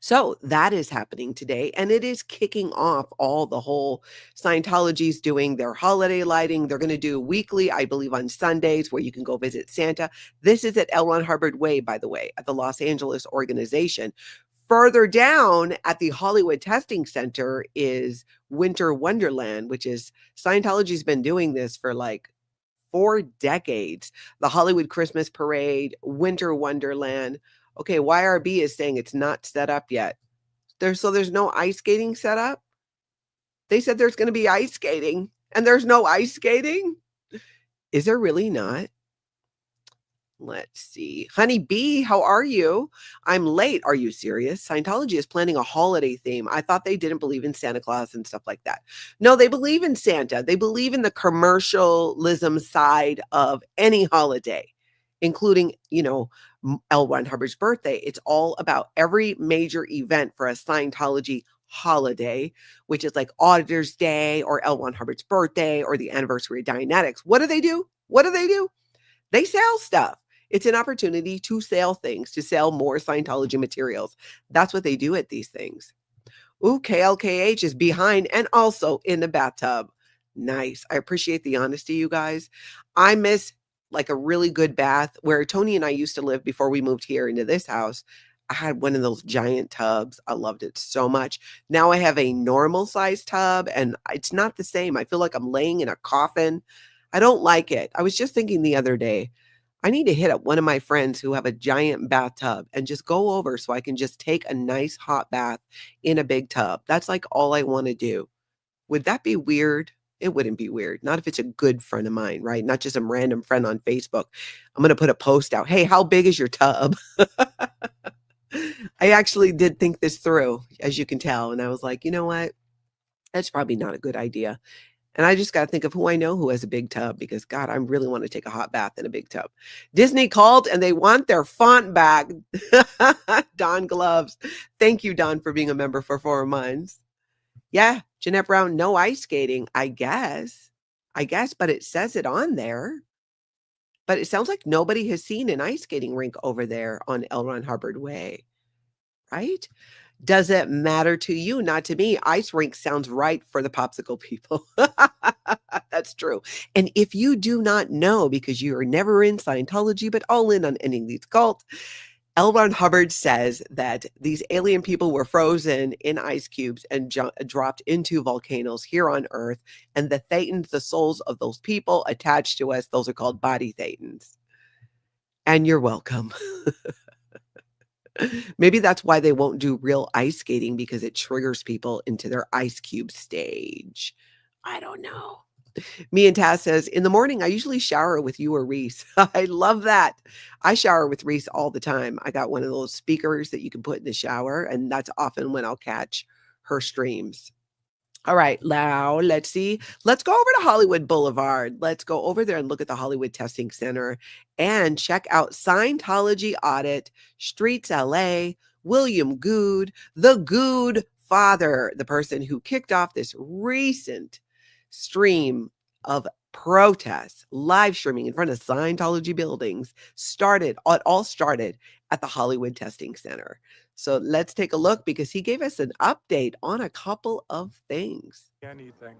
So that is happening today, and it is kicking off all the whole Scientology's doing their holiday lighting. They're going to do weekly, I believe, on Sundays where you can go visit Santa. This is at L. Ron Hubbard Way, by the way, at the Los Angeles organization. Further down at the Hollywood Testing Center is Winter Wonderland, which is Scientology's been doing this for like 4 decades. The Hollywood Christmas Parade, Winter Wonderland. Okay, YRB is saying it's not set up yet. There's no ice skating set up? They said there's going to be ice skating, and there's no ice skating? Is there really not? Let's see. Honey Bee, how are you? I'm late. Are you serious? Scientology is planning a holiday theme. I thought they didn't believe in Santa Claus and stuff like that. No, they believe in Santa. They believe in the commercialism side of any holiday, including, L. Ron Hubbard's birthday. It's all about every major event for a Scientology holiday, which is like Auditor's Day or L. Ron Hubbard's birthday or the anniversary of Dianetics. What do? They sell stuff. It's an opportunity to sell things, to sell more Scientology materials. That's what they do at these things. Ooh, KLKH is behind and also in the bathtub. Nice. I appreciate the honesty, you guys. I miss like a really good bath where Tony and I used to live before we moved here into this house. I had one of those giant tubs. I loved it so much. Now I have a normal size tub and it's not the same. I feel like I'm laying in a coffin. I don't like it. I was just thinking the other day, I need to hit up one of my friends who have a giant bathtub and just go over so I can just take a nice hot bath in a big tub. That's like all I want to do. Would that be weird? It wouldn't be weird. Not if it's a good friend of mine, right? Not just some random friend on Facebook. I'm going to put a post out. Hey, how big is your tub? I actually did think this through, as you can tell. And I was like, you know what? That's probably not a good idea. And I just got to think of who I know who has a big tub because, God, I really want to take a hot bath in a big tub. Disney called and they want their font back. Don Gloves. Thank you, Don, for being a member for 4 months. Yeah, Jeanette Brown, no ice skating, I guess, but it says it on there. But it sounds like nobody has seen an ice skating rink over there on L. Ron Hubbard Way, right? Does it matter to you? Not to me. Ice rink sounds right for the popsicle people. That's true. And if you do not know, because you are never in Scientology, but all in on ending these cults, L. Ron Hubbard says that these alien people were frozen in ice cubes and dropped into volcanoes here on Earth. And the thetans, the souls of those people attached to us, those are called body thetans. And you're welcome. Maybe that's why they won't do real ice skating, because it triggers people into their ice cube stage. I don't know. Me and Taz says, in the morning, I usually shower with you or Reese. I love that. I shower with Reese all the time. I got one of those speakers that you can put in the shower, and that's often when I'll catch her streams. All right, now let's see. Let's go over to Hollywood Boulevard. Let's go over there and look at the Hollywood Testing Center and check out Scientology Audit Streets LA, William Good, the Good Father, the person who kicked off this recent stream of protests, live streaming in front of Scientology buildings. It all started at the Hollywood Testing Center. So let's take a look, because he gave us an update on a couple of things. Anything,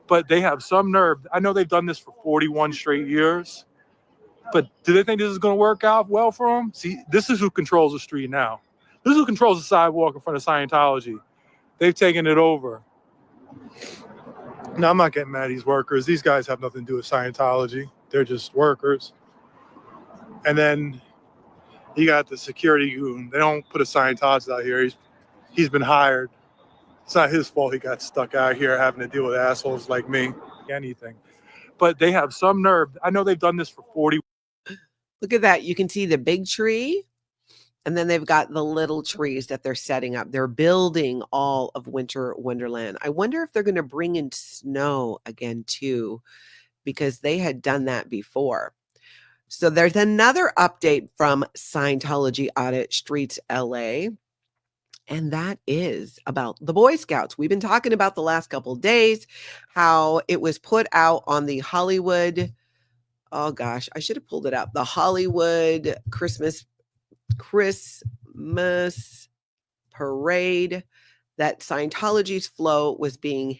but they have some nerve. I know they've done this for 41 straight years, but do they think this is going to work out well for them? See, this is who controls the street now. This is who controls the sidewalk in front of Scientology. They've taken it over. Now, I'm not getting mad at these workers. These guys have nothing to do with Scientology. They're just workers. And then you got the security goon. They don't put a Scientologist out here. He's been hired. It's not his fault he got stuck out here having to deal with assholes like me. Anything. But they have some nerve. I know they've done this for 40. Look at that. You can see the big tree, and then they've got the little trees that they're setting up. They're building all of Winter Wonderland. I wonder if they're going to bring in snow again, too, because they had done that before. So there's another update from Scientology Audit Streets LA, and that is about the Boy Scouts. We've been talking about the last couple of days, how it was put out on the Hollywood, oh gosh, I should have pulled it up, the Hollywood Christmas parade, that Scientology's float was being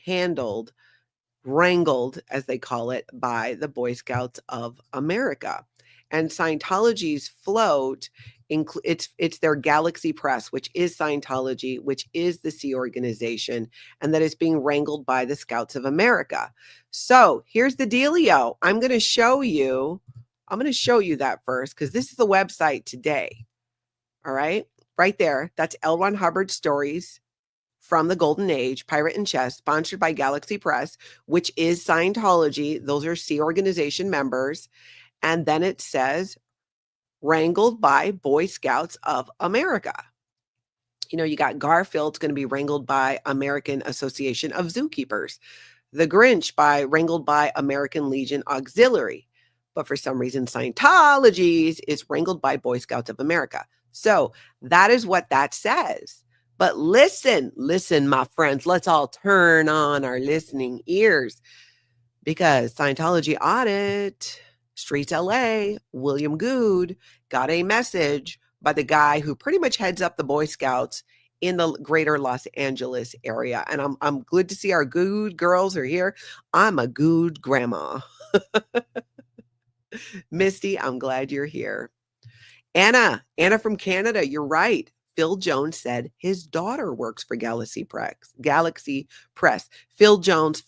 wrangled, as they call it, by the Boy Scouts of America. And Scientology's float, it's their Galaxy Press, which is Scientology, which is the Sea organization, and that is being wrangled by the Scouts of America. So here's the dealio. I'm going to show you that first, because this is the website today. All right, right there. That's L. Ron Hubbard Stories from the Golden Age, Pirate and Chess, sponsored by Galaxy Press, which is Scientology. Those are Sea organization members. And then it says, wrangled by Boy Scouts of America. You know, you got Garfield's going to be wrangled by American Association of Zookeepers. The Grinch wrangled by American Legion Auxiliary. But for some reason, Scientology's is wrangled by Boy Scouts of America. So that is what that says. But listen, my friends, let's all turn on our listening ears, because Scientology Audit Streets LA, William Good, got a message by the guy who pretty much heads up the Boy Scouts in the greater Los Angeles area. And I'm good to see our Good girls are here. I'm a Good grandma. Misty, I'm glad you're here. Anna from Canada, you're right. Phil Jones said his daughter works for Galaxy Press. Philip Jones,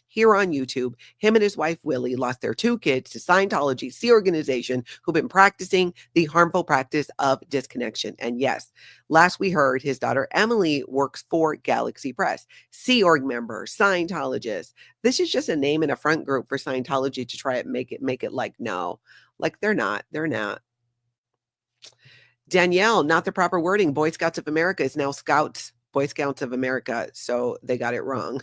here on YouTube, him and his wife Willie lost their 2 kids to Scientology Sea organization who've been practicing the harmful practice of disconnection. And yes, last we heard, his daughter Emily works for Galaxy Press. Sea Org member, Scientologist. This is just a name and a front group for Scientology to try and make it like, no, like they're not. Danielle, not the proper wording. Boy Scouts of America is now Scouts Boy Scouts of America, so they got it wrong.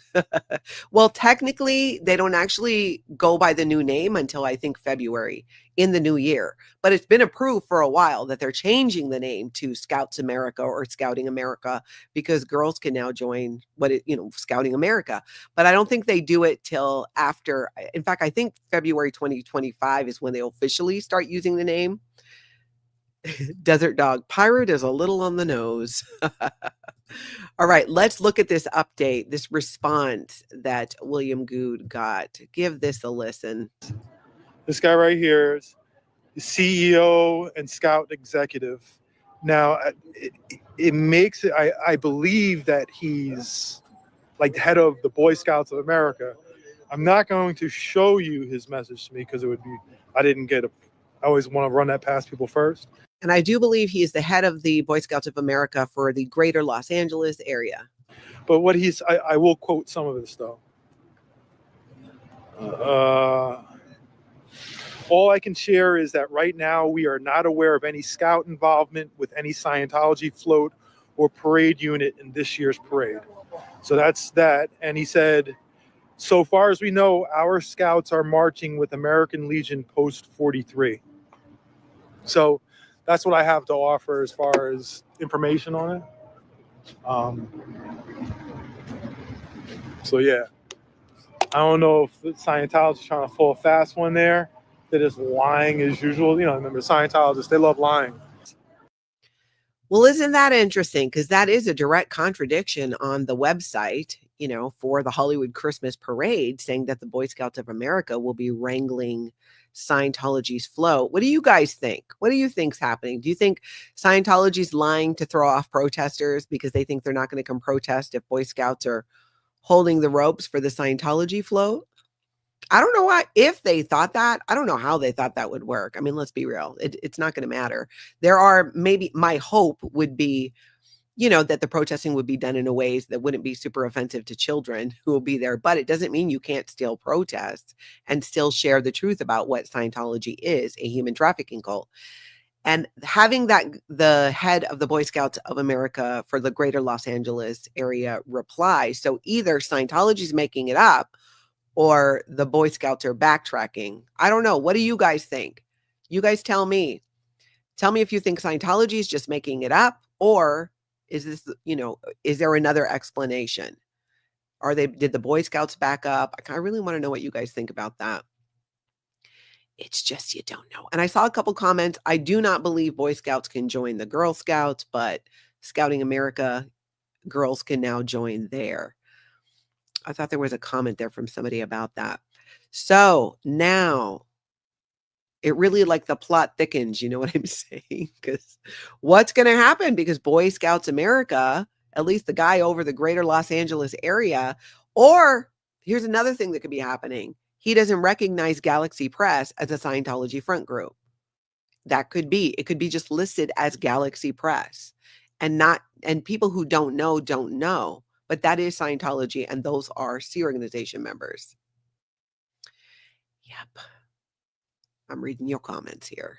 Well, technically, they don't actually go by the new name until I think February in the new year. But it's been approved for a while that they're changing the name to Scouts America or Scouting America because girls can now join Scouting America. But I don't think they do it till after. In fact, I think February 2025 is when they officially start using the name. Desert Dog Pirate is a little on the nose. All right, let's look at this update, this response that William Good got. Give this a listen. This guy right here is the CEO and Scout executive. Now, it makes it, I believe that he's like the head of the Boy Scouts of America. I'm not going to show you his message to me because it would be, I always want to run that past people first. And I do believe he is the head of the Boy Scouts of America for the greater Los Angeles area. But what I will quote some of this though. All I can share is that right now we are not aware of any Scout involvement with any Scientology float or parade unit in this year's parade. So that's that. And he said, so far as we know, our Scouts are marching with American Legion Post 43. So that's what I have to offer as far as information on it. So yeah, I don't know if Scientology is trying to pull a fast one there. They're just lying as usual. Remember Scientologists, they love lying. Well, isn't that interesting? Because that is a direct contradiction on the website, for the Hollywood Christmas parade, saying that the Boy Scouts of America will be wrangling Scientology's float. What do you guys think? What do you think's happening? Do you think Scientology's lying to throw off protesters because they think they're not going to come protest if Boy Scouts are holding the ropes for the Scientology float? I don't know why. If they thought that, I don't know how they thought that would work. I mean, let's be real. It's not going to matter. My hope would be, that the protesting would be done in a ways that wouldn't be super offensive to children who will be there. But it doesn't mean you can't still protest and still share the truth about what Scientology is, a human trafficking cult. And having the head of the Boy Scouts of America for the greater Los Angeles area reply. So either Scientology's making it up or the Boy Scouts are backtracking. I don't know. What do you guys think? You guys tell me. Tell me if you think Scientology is just making it up, or is this, is there another explanation? Did the Boy Scouts back up? I really want to know what you guys think about that. It's just, you don't know. And I saw a couple comments. I do not believe Boy Scouts can join the Girl Scouts, but Scouting America girls can now join there. I thought there was a comment there from somebody about that. So now it really, like, the plot thickens, you know what I'm saying? Because what's going to happen? Because Boy Scouts America, at least the guy over the greater Los Angeles area, or here's another thing that could be happening. He doesn't recognize Galaxy Press as a Scientology front group. That could be. It could be just listed as Galaxy Press, and people who don't know. But that is Scientology, and those are C organization members. Yep. I'm reading your comments here.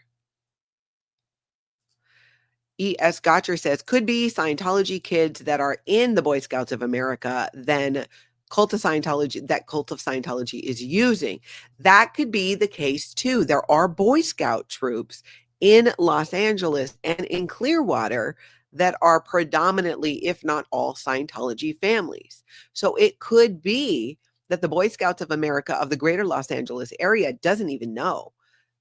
E.S. Gotcher says, could be Scientology kids that are in the Boy Scouts of America, then cult of Scientology is using. That could be the case too. There are Boy Scout troops in Los Angeles and in Clearwater that are predominantly, if not all, Scientology families. So it could be that the Boy Scouts of America of the greater Los Angeles area doesn't even know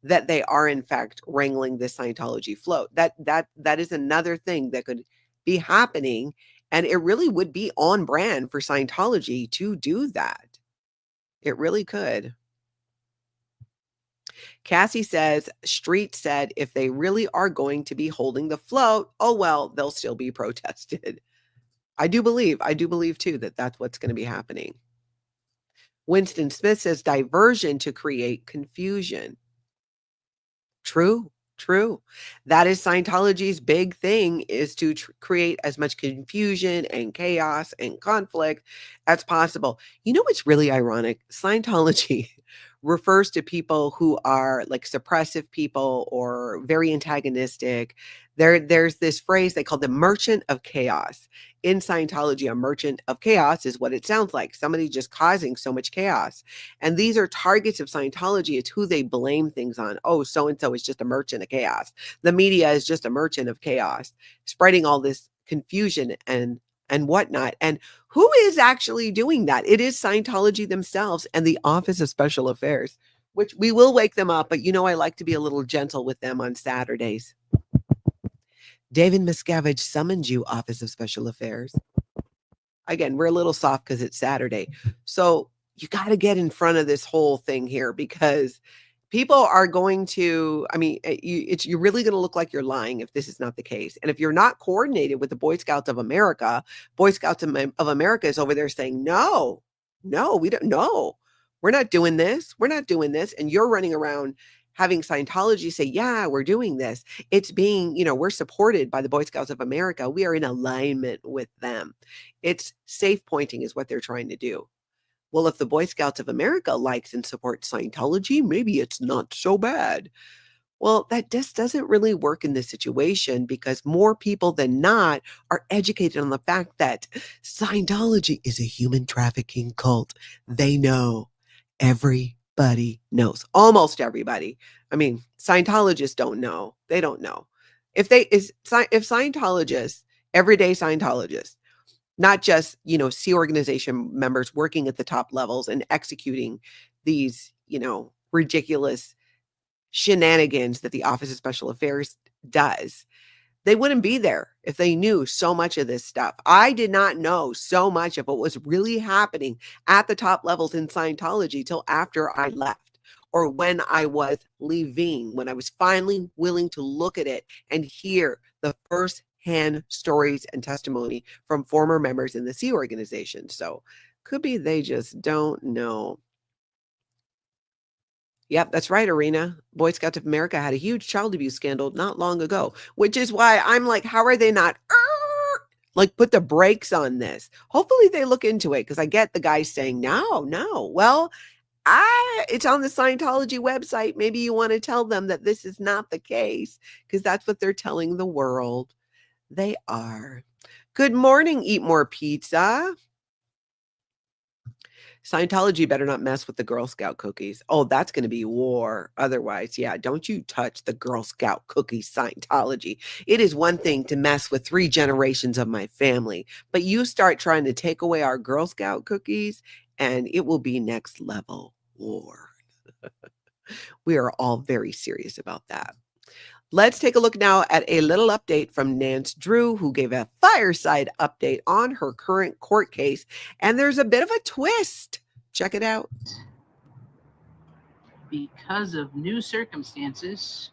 that they are in fact wrangling this Scientology float. That is another thing that could be happening, and it really would be on brand for Scientology to do that. It really could. Cassie says, Street said if they really are going to be holding the float, oh well, they'll still be protested. I do believe too that that's what's going to be happening. Winston Smith says diversion to create confusion. True. That is Scientology's big thing, is to create as much confusion and chaos and conflict as possible. You know what's really ironic? Scientology refers to people who are like suppressive people or very antagonistic. There's this phrase they call the merchant of chaos. In Scientology, a merchant of chaos is what it sounds like, somebody just causing so much chaos. And these are targets of Scientology. It's who they blame things on. Oh, so-and-so is just a merchant of chaos. The media is just a merchant of chaos, spreading all this confusion and whatnot. And who is actually doing that? It is Scientology themselves and the Office of Special Affairs, which we will wake them up, but I like to be a little gentle with them on Saturdays. David Miscavige summoned you, Office of Special Affairs. Again, we're a little soft because it's Saturday. So you got to get in front of this whole thing here, because people are going to, you're really going to look like you're lying if this is not the case. And if you're not coordinated with the Boy Scouts of America, Boy Scouts of America is over there saying, no, we don't know. We're not doing this. We're not doing this. And you're running around having Scientology say, yeah, we're doing this. It's being, we're supported by the Boy Scouts of America. We are in alignment with them. It's safe pointing is what they're trying to do. Well, if the Boy Scouts of America likes and supports Scientology, maybe it's not so bad. Well, that just doesn't really work in this situation, because more people than not are educated on the fact that Scientology is a human trafficking cult. They know. Everybody knows. Almost everybody. Scientologists don't know. They don't know. If Scientologists, everyday Scientologists, not just, Sea organization members working at the top levels and executing these, ridiculous shenanigans that the Office of Special Affairs does, they wouldn't be there if they knew so much of this stuff. I did not know so much of what was really happening at the top levels in Scientology till after I left, or when I was leaving, when I was finally willing to look at it and hear the first-hand stories and testimony from former members in the Sea organization. So could be they just don't know. Yep, that's right, Arena. Boy Scouts of America had a huge child abuse scandal not long ago, which is why I'm like, how are they not put the brakes on this? Hopefully they look into it, because I get the guy saying, no. Well, it's on the Scientology website. Maybe you want to tell them that this is not the case, because that's what they're telling the world. They are. Good morning, Eat More Pizza. Scientology better not mess with the Girl Scout cookies. Oh, that's going to be war. Otherwise, yeah, don't you touch the Girl Scout cookies, Scientology. It is one thing to mess with 3 generations of my family, but you start trying to take away our Girl Scout cookies, and it will be next level war. We are all very serious about that. Let's take a look now at a little update from Nance Drew, who gave a fireside update on her current court case. And there's a bit of a twist. Check it out. Because of new circumstances,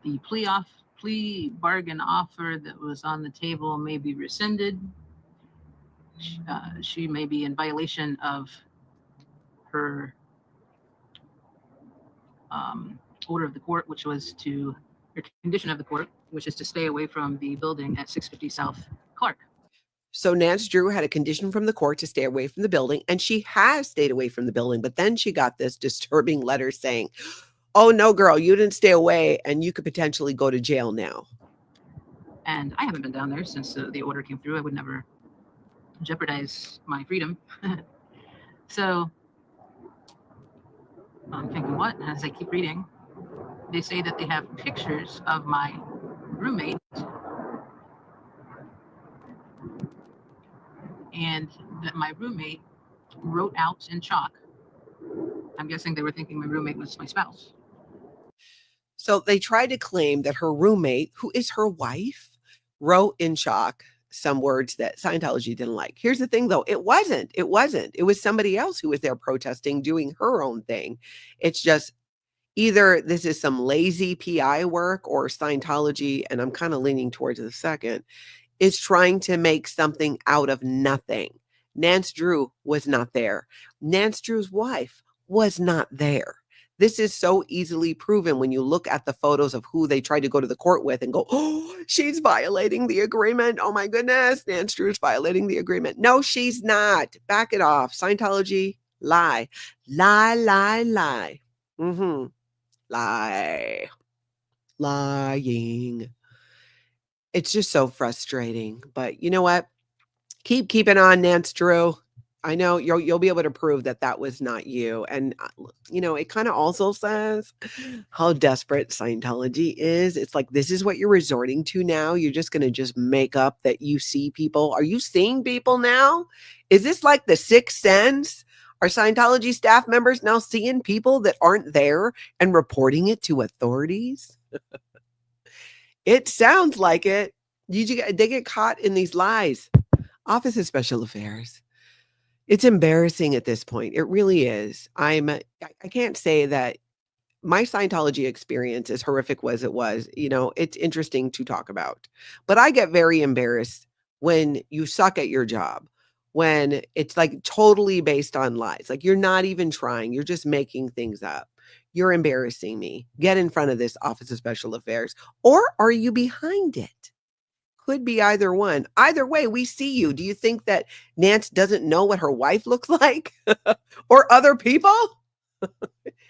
the plea bargain offer that was on the table may be rescinded. She may be in violation of her order of the court, which was to condition of the court, which is to stay away from the building at 650 South Clark. So Nance Drew had a condition from the court to stay away from the building, and she has stayed away from the building, but then she got this disturbing letter saying, oh no, girl, you didn't stay away and you could potentially go to jail now. And I haven't been down there since the order came through. I would never jeopardize my freedom. So I'm thinking, what? As I keep reading, they say that they have pictures of my roommate and that my roommate wrote out in chalk. I'm guessing they were thinking my roommate was my spouse. So they tried to claim that her roommate, who is her wife, wrote in chalk some words that Scientology didn't like. Here's the thing, though. It wasn't. It was somebody else who was there protesting, doing her own thing. It's just either this is some lazy PI work, or Scientology, and I'm kind of leaning towards the second, is trying to make something out of nothing. Nance Drew was not there. Nance Drew's wife was not there. This is so easily proven when you look at the photos of who they tried to go to the court with and go, oh, she's violating the agreement. Oh my goodness, Nance Drew's violating the agreement. No, she's not. Back it off. Scientology, Lie. Lie, lie, lie. Mm-hmm. Lie. Lying. It's just so frustrating. But you know what? Keep keeping on, Nance Drew. I know you'll be able to prove that that was not you. And you know, it kind of also says how desperate Scientology is. It's like, this is what you're resorting to now. You're just going to just make up that you see people. Are you seeing people now? Is this like the sixth sense? Are Scientology staff members now seeing people that aren't there and reporting it to authorities? It sounds like it. They get caught in these lies. Office of Special Affairs. It's embarrassing at this point. It really is. I can't say that my Scientology experience, as horrific as it was, you know, it's interesting to talk about. But I get very embarrassed when you suck at your job, when it's like totally based on lies. Like you're not even trying, you're just making things up. You're embarrassing me. Get in front of this Office of Special Affairs. Or are you behind it? Could be either one. Either way, we see you. Do you think that Nance doesn't know what her wife looks like? Or other people?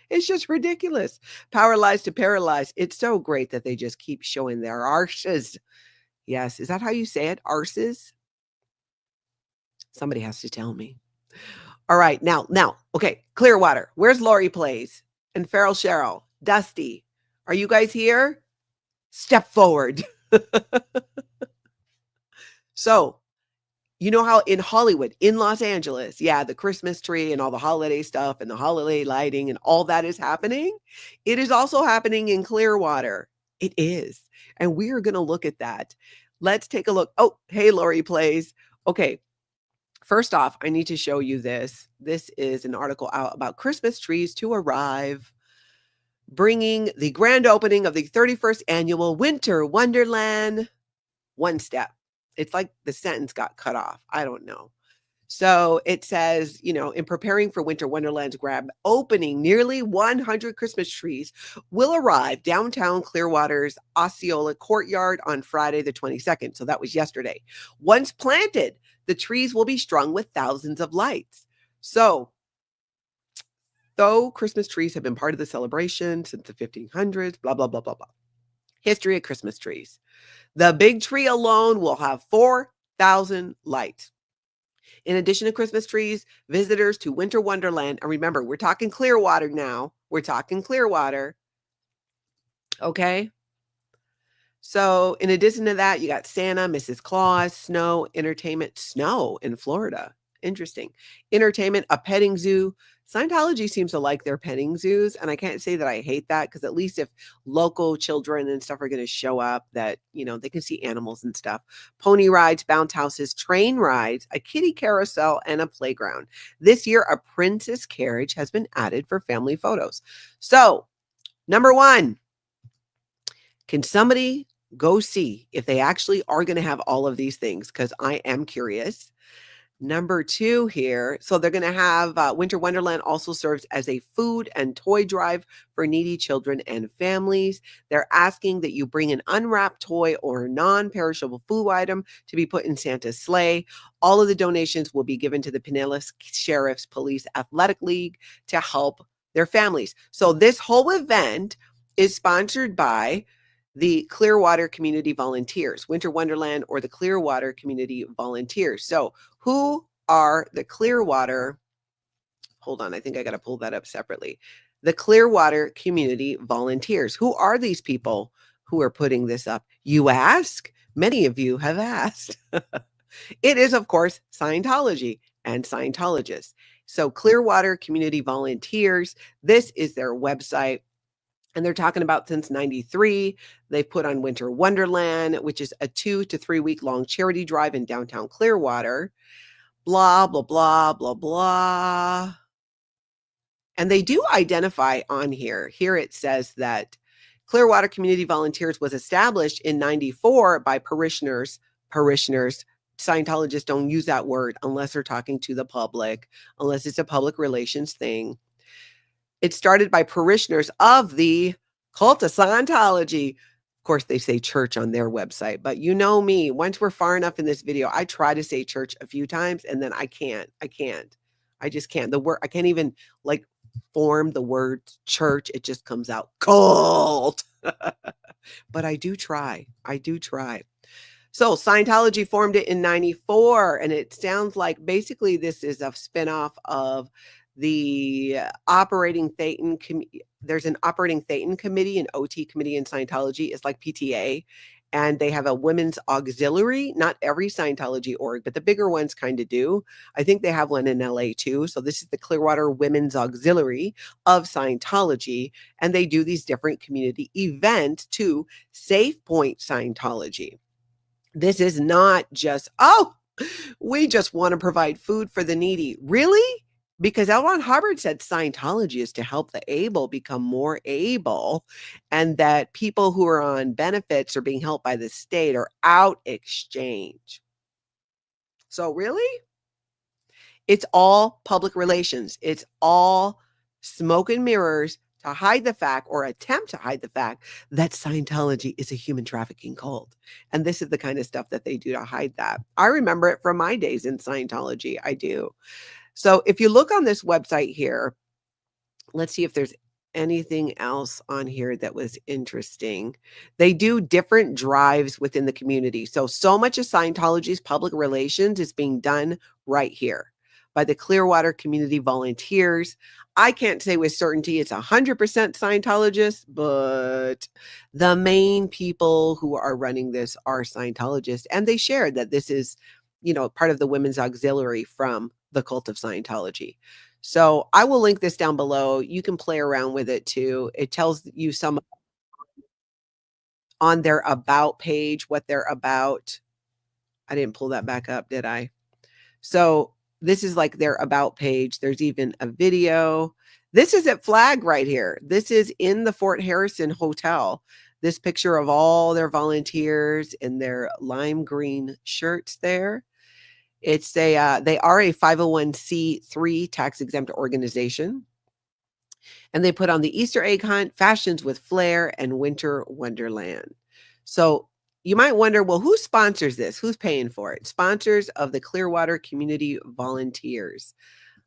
It's just ridiculous. Power lies to paralyze. It's so great that they just keep showing their arses. Yes. Is that how you say it? Arses? Somebody has to tell me. All right. Now, okay. Clearwater. Where's Lori Plays? And Farrell Cheryl? Dusty. Are you guys here? Step forward. So, you know how in Hollywood, in Los Angeles, yeah, the Christmas tree and all the holiday stuff and the holiday lighting and all that is happening. It is also happening in Clearwater. It is. And we are going to look at that. Let's take a look. Oh, hey, Lori Plays. Okay. First off, I need to show you this. This is an article out about Christmas trees to arrive, bringing the grand opening of the 31st annual Winter Wonderland one step. It's like the sentence got cut off. I don't know. So it says, you know, in preparing for Winter Wonderland's grand opening, nearly 100 Christmas trees will arrive downtown Clearwater's Osceola Courtyard on Friday, the 22nd. So that was yesterday. Once planted, the trees will be strung with thousands of lights. So, though Christmas trees have been part of the celebration since the 1500s, blah, blah, blah, blah, blah. History of Christmas trees. The big tree alone will have 4,000 lights. In addition to Christmas trees, visitors to Winter Wonderland, and remember, we're talking Clearwater now. We're talking Clearwater. Okay? So in addition to that, you got Santa, Mrs. Claus, snow, entertainment, snow in Florida. Interesting. Entertainment, a petting zoo. Scientology seems to like their petting zoos. And I can't say that I hate that, because at least if local children and stuff are going to show up, that, you know, they can see animals and stuff. Pony rides, bounce houses, train rides, a kiddie carousel, and a playground. This year, a princess carriage has been added for family photos. So, number one, can somebody go see if they actually are going to have all of these things? Because I am curious. Number two here. So they're going to have Winter Wonderland also serves as a food and toy drive for needy children and families. They're asking that you bring an unwrapped toy or non-perishable food item to be put in Santa's sleigh. All of the donations will be given to the Pinellas Sheriff's Police Athletic League to help their families. So this whole event is sponsored by the Clearwater Community Volunteers, Winter Wonderland, or the Clearwater Community Volunteers. So who are the Clearwater? Hold on, I think I got to pull that up separately. The Clearwater Community Volunteers. Who are these people who are putting this up? You ask? Many of you have asked. It is, of course, Scientology and Scientologists. So Clearwater Community Volunteers, this is their website. And they're talking about since 93, they've put on Winter Wonderland, which is a 2 to 3 week long charity drive in downtown Clearwater. Blah, blah, blah, blah, blah. And they do identify on here. Here it says that Clearwater Community Volunteers was established in 94 by parishioners. Scientologists don't use that word unless they're talking to the public, unless it's a public relations thing. It started by parishioners of the cult of Scientology. Of course, they say church on their website, but you know me, once we're far enough in this video, I try to say church a few times and then I can't. I just can't. The word, I can't even like form the word church. It just comes out cult. But I do try. I do try. So Scientology formed it in 94, and it sounds like basically this is a spinoff of the operating Thetan. There's an operating Thetan committee, an OT committee in Scientology. It's like PTA, and they have a women's auxiliary. Not every Scientology org, but the bigger ones kind of do. I think they have one in LA too. So this is the Clearwater Women's Auxiliary of Scientology, and they do these different community events to Safe Point Scientology. This is not just, oh, we just want to provide food for the needy. Really? Because L. Ron Hubbard said Scientology is to help the able become more able, and that people who are on benefits or being helped by the state are out exchange. So really? It's all public relations. It's all smoke and mirrors to hide the fact, or attempt to hide the fact, that Scientology is a human trafficking cult. And this is the kind of stuff that they do to hide that. I remember it from my days in Scientology. I do. So if you look on this website here, let's see if there's anything else on here that was interesting. They do different drives within the community. So much of Scientology's public relations is being done right here by the Clearwater community volunteers. I can't say with certainty it's 100% Scientologists, but the main people who are running this are Scientologists. And they shared that this is, part of the women's auxiliary from the cult of Scientology. So I will link this down below. You can play around with it too. It tells you some on their about page, what they're about. I didn't pull that back up, did I? So this is like their about page. There's even a video. This is at Flag right here. This is in the Fort Harrison Hotel. This picture of all their volunteers in their lime green shirts there. It's they are a 501c3 tax exempt organization. And they put on the Easter egg hunt, fashions with flair, and winter wonderland. So you might wonder, well, who sponsors this? Who's paying for it? Sponsors of the Clearwater Community Volunteers.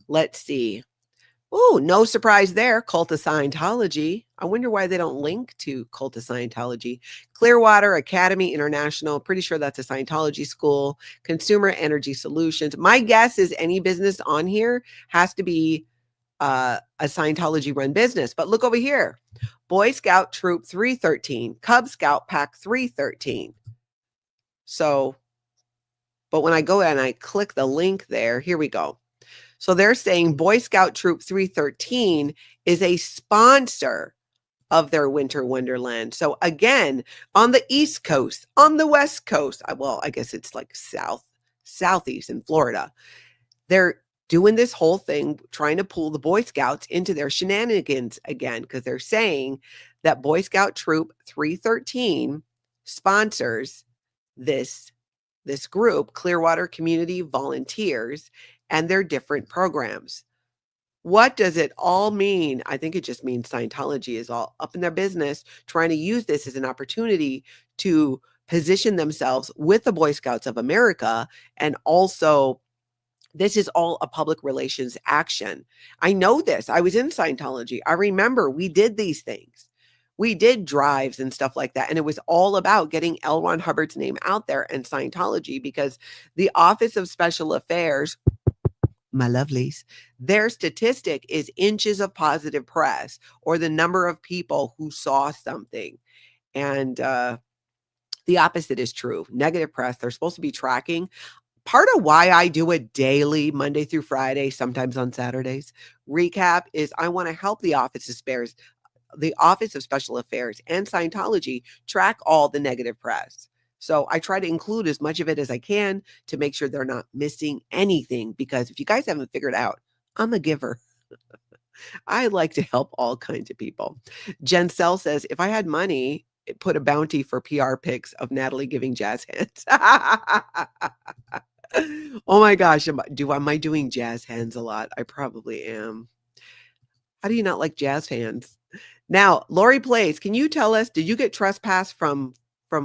Let's see. Oh, no surprise there. Cult of Scientology. I wonder why they don't link to Cult of Scientology. Clearwater Academy International. Pretty sure that's a Scientology school. Consumer Energy Solutions. My guess is any business on here has to be a Scientology run business. But look over here. Boy Scout Troop 313, Cub Scout Pack 313. So, but when I go and I click the link there, here we go. So they're saying Boy Scout Troop 313 is a sponsor of their Winter Wonderland. So again, on the East Coast, on the West Coast, well, I guess it's like southeast in Florida, they're doing this whole thing, trying to pull the Boy Scouts into their shenanigans again, because they're saying that Boy Scout Troop 313 sponsors this group, Clearwater Community Volunteers, and their different programs. What does it all mean? I think it just means Scientology is all up in their business, trying to use this as an opportunity to position themselves with the Boy Scouts of America, and also this is all a public relations action. I know this. I was in Scientology. I remember we did these things. We did drives and stuff like that. And it was all about getting L. Ron Hubbard's name out there and Scientology, because the Office of Special Affairs, my lovelies, their statistic is inches of positive press, or the number of people who saw something. And the opposite is true. Negative press, they're supposed to be tracking. Part of why I do a daily Monday through Friday, sometimes on Saturdays, recap is I want to help the Office of Special Affairs and Scientology track all the negative press. So I try to include as much of it as I can to make sure they're not missing anything, because if you guys haven't figured out, I'm a giver. I like to help all kinds of people. Jen Sell says, if I had money, put a bounty for PR pics of Natalie giving jazz hands. Oh my gosh. Am I doing jazz hands a lot? I probably am. How do you not like jazz hands? Now, Lori Plays, can you tell us, did you get trespassed from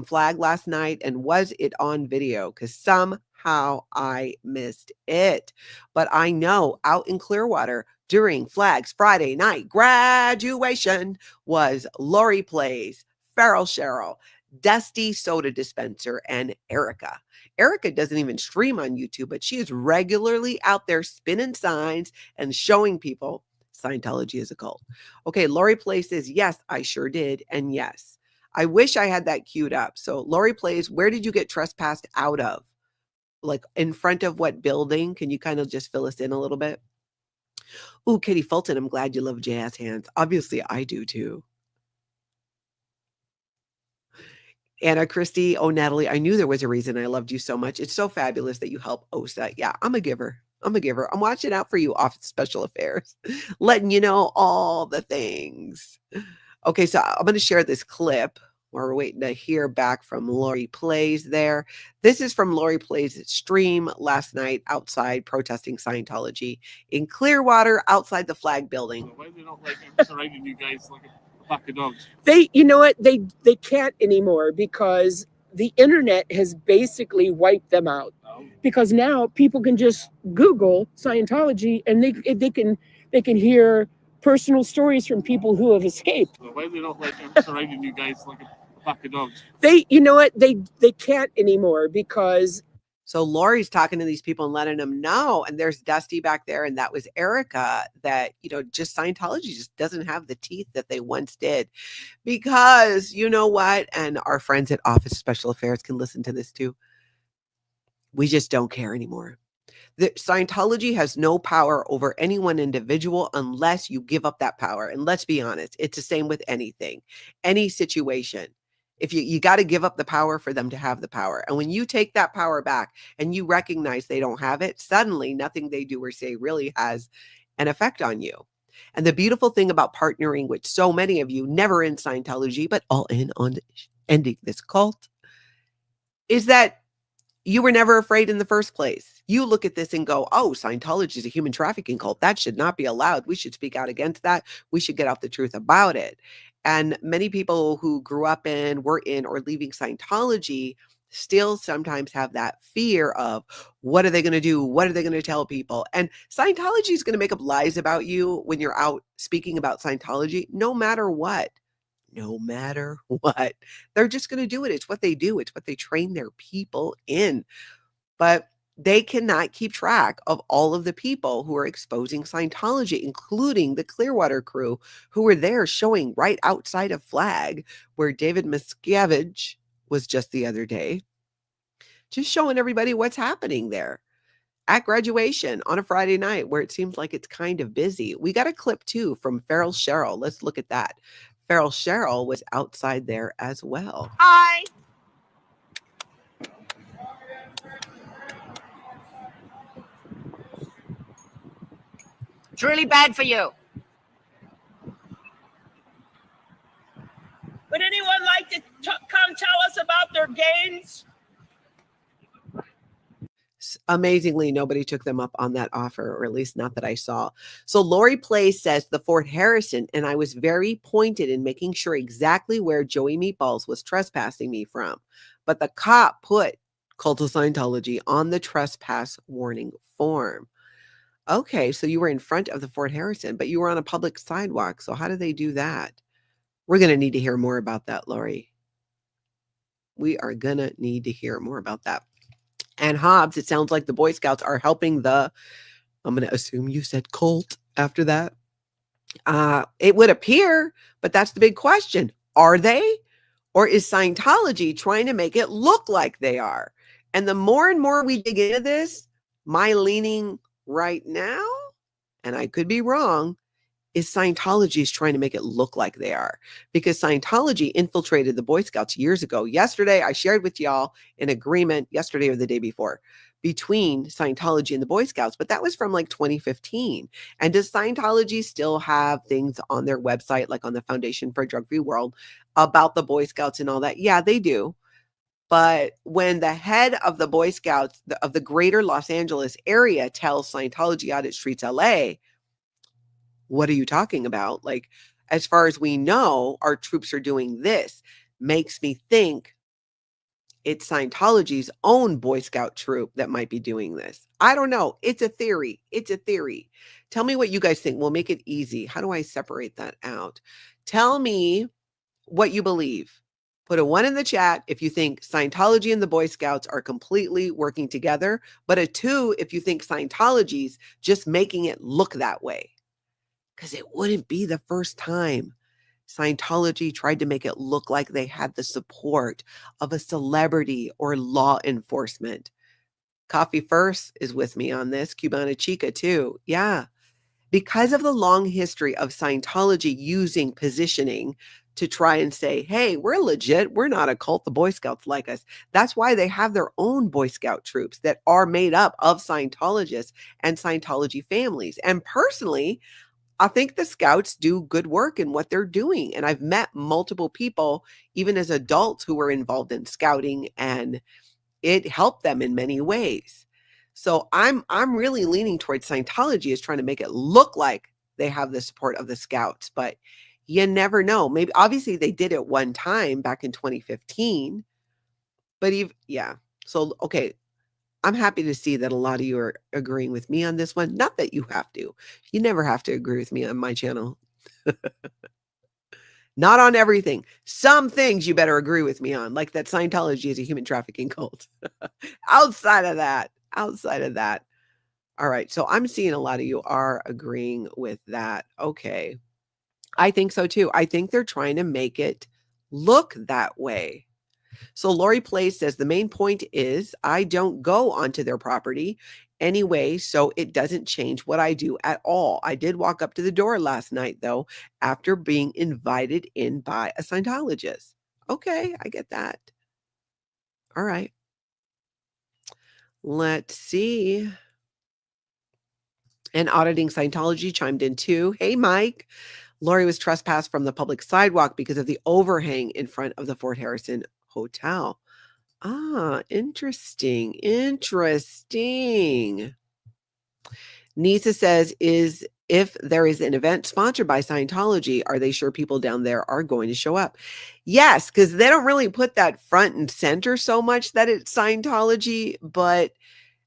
Flag last night, and was it on video? Because somehow how I missed it. But I know out in Clearwater during Flags Friday night graduation was Lori Plays, Farrell Cheryl, Dusty Soda Dispenser, and Erica. Erica doesn't even stream on YouTube, but she is regularly out there spinning signs and showing people Scientology is a cult. Okay, Lori Plays says, yes, I sure did. And yes, I wish I had that queued up. So Lori Plays, where did you get trespassed out of? Like in front of what building? Can you kind of just fill us in a little bit? Ooh, Katie Fulton, I'm glad you love jazz hands. Obviously, I do too. Anna Christie, oh, Natalie, I knew there was a reason I loved you so much. It's so fabulous that you help OSA. Yeah, I'm a giver. I'm a giver. I'm watching out for you, Office of Special Affairs, letting you know all the things. Okay, so I'm going to share this clip while we're waiting to hear back from Lori Plays there. This is from Lori Plays' stream last night outside protesting Scientology in Clearwater outside the flag building. Why they don't like surrounding you guys like a pack of dogs? You know what? They can't anymore because the internet has basically wiped them out. Because now people can just Google Scientology and they can hear personal stories from people who have escaped. Why they don't like surrounding you guys like a pack of dogs? You know what? They can't anymore because. So Lori's talking to these people and letting them know. And there's Dusty back there. And that was Erica that, just Scientology just doesn't have the teeth that they once did. Because you know what? And our friends at Office of Special Affairs can listen to this too. We just don't care anymore. Scientology has no power over any one individual unless you give up that power. And let's be honest, it's the same with anything, any situation. If you got to give up the power for them to have the power. And when you take that power back and you recognize they don't have it, suddenly nothing they do or say really has an effect on you. And the beautiful thing about partnering with so many of you, never in Scientology, but all in on ending this cult, is that you were never afraid in the first place. You look at this and go, oh, Scientology is a human trafficking cult. That should not be allowed. We should speak out against that. We should get out the truth about it. And many people who grew up in, were in, or leaving Scientology still sometimes have that fear of what are they going to do? What are they going to tell people? And Scientology is going to make up lies about you when you're out speaking about Scientology, no matter what. No matter what, they're just going to do it. It's what they do. It's what they train their people in. But they cannot keep track of all of the people who are exposing Scientology, including the Clearwater crew who were there showing right outside of Flag, where David Miscavige was just the other day, just showing everybody what's happening there at graduation on a Friday night where it seems like it's kind of busy. We got a clip too from Farrell Cheryl. Let's look at that. Farrell Cheryl was outside there as well. Hi. It's really bad for you. Would anyone like to come tell us about their gains? Amazingly, nobody took them up on that offer, or at least not that I saw. So Lori Place says the Fort Harrison, and I was very pointed in making sure exactly where Joey Meatballs was trespassing me from. But the cop put Cult of Scientology on the trespass warning form. Okay, so you were in front of the Fort Harrison, but you were on a public sidewalk. So how do they do that? We're going to need to hear more about that, Lori. We are going to need to hear more about that. And Hobbs, it sounds like the Boy Scouts are helping I'm going to assume you said cult after that. It would appear, but that's the big question. Are they? Or is Scientology trying to make it look like they are? And the more and more we dig into this, my leaning right now, and I could be wrong, is Scientology is trying to make it look like they are, because Scientology infiltrated the Boy Scouts years ago. Yesterday, I shared with y'all an agreement yesterday or the day before between Scientology and the Boy Scouts, but that was from like 2015. And does Scientology still have things on their website, like on the Foundation for a Drug-Free World, about the Boy Scouts and all that? Yeah, they do. But when the head of the Boy Scouts of the greater Los Angeles area tells Scientology Audit Streets LA, what are you talking about? Like, as far as we know, our troops are doing this, makes me think it's Scientology's own Boy Scout troop that might be doing this. I don't know. It's a theory. It's a theory. Tell me what you guys think. We'll make it easy. How do I separate that out? Tell me what you believe. Put a 1 in the chat if you think Scientology and the Boy Scouts are completely working together, but a 2 if you think Scientology's just making it look that way. Because it wouldn't be the first time Scientology tried to make it look like they had the support of a celebrity or law enforcement. Coffee First is with me on this. Cubana Chica too. Yeah. Because of the long history of Scientology using positioning to try and say, hey, we're legit. We're not a cult. The Boy Scouts like us. That's why they have their own Boy Scout troops that are made up of Scientologists and Scientology families. And personally, I think the Scouts do good work in what they're doing. And I've met multiple people, even as adults, who were involved in scouting, and it helped them in many ways. So I'm really leaning towards Scientology is trying to make it look like they have the support of the Scouts, but you never know. Maybe obviously they did it one time back in 2015, but yeah. So, okay. I'm happy to see that a lot of you are agreeing with me on this one. Not that you have to. You never have to agree with me on my channel. Not on everything. Some things you better agree with me on, like that Scientology is a human trafficking cult. Outside of that. All right. So I'm seeing a lot of you are agreeing with that. Okay. I think so too. I think they're trying to make it look that way. So Lori Place says the main point is I don't go onto their property anyway, so it doesn't change what I do at all. I did walk up to the door last night, though, after being invited in by a Scientologist. Okay, I get that. All right. Let's see. And Auditing Scientology chimed in too. Hey, Mike. Lori was trespassed from the public sidewalk because of the overhang in front of the Fort Harrison Hotel. Ah, interesting. Nisa says, if there is an event sponsored by Scientology, are they sure people down there are going to show up? Yes, because they don't really put that front and center so much that it's Scientology. But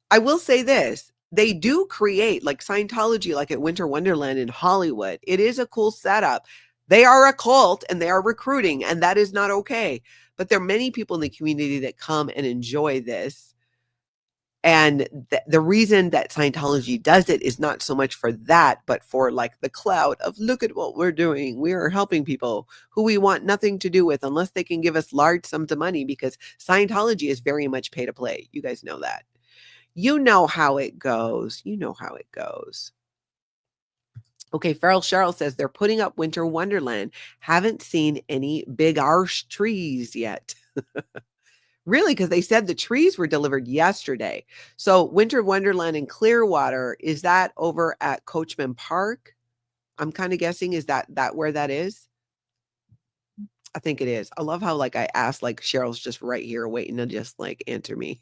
I will say this. They do create like Scientology, like at Winter Wonderland in Hollywood. It is a cool setup. They are a cult and they are recruiting, and that is not okay. But there are many people in the community that come and enjoy this. And the reason that Scientology does it is not so much for that, but for like the clout of look at what we're doing. We are helping people who we want nothing to do with unless they can give us large sums of money, because Scientology is very much pay to play. You guys know that. You know how it goes. Okay, Feral Cheryl says they're putting up Winter Wonderland. Haven't seen any big arse trees yet. Really, because they said the trees were delivered yesterday. So Winter Wonderland in Clearwater, is that over at Coachman Park? I'm kind of guessing, is that where that is? I think it is. I love how like I asked, like Cheryl's just right here waiting to just like answer me.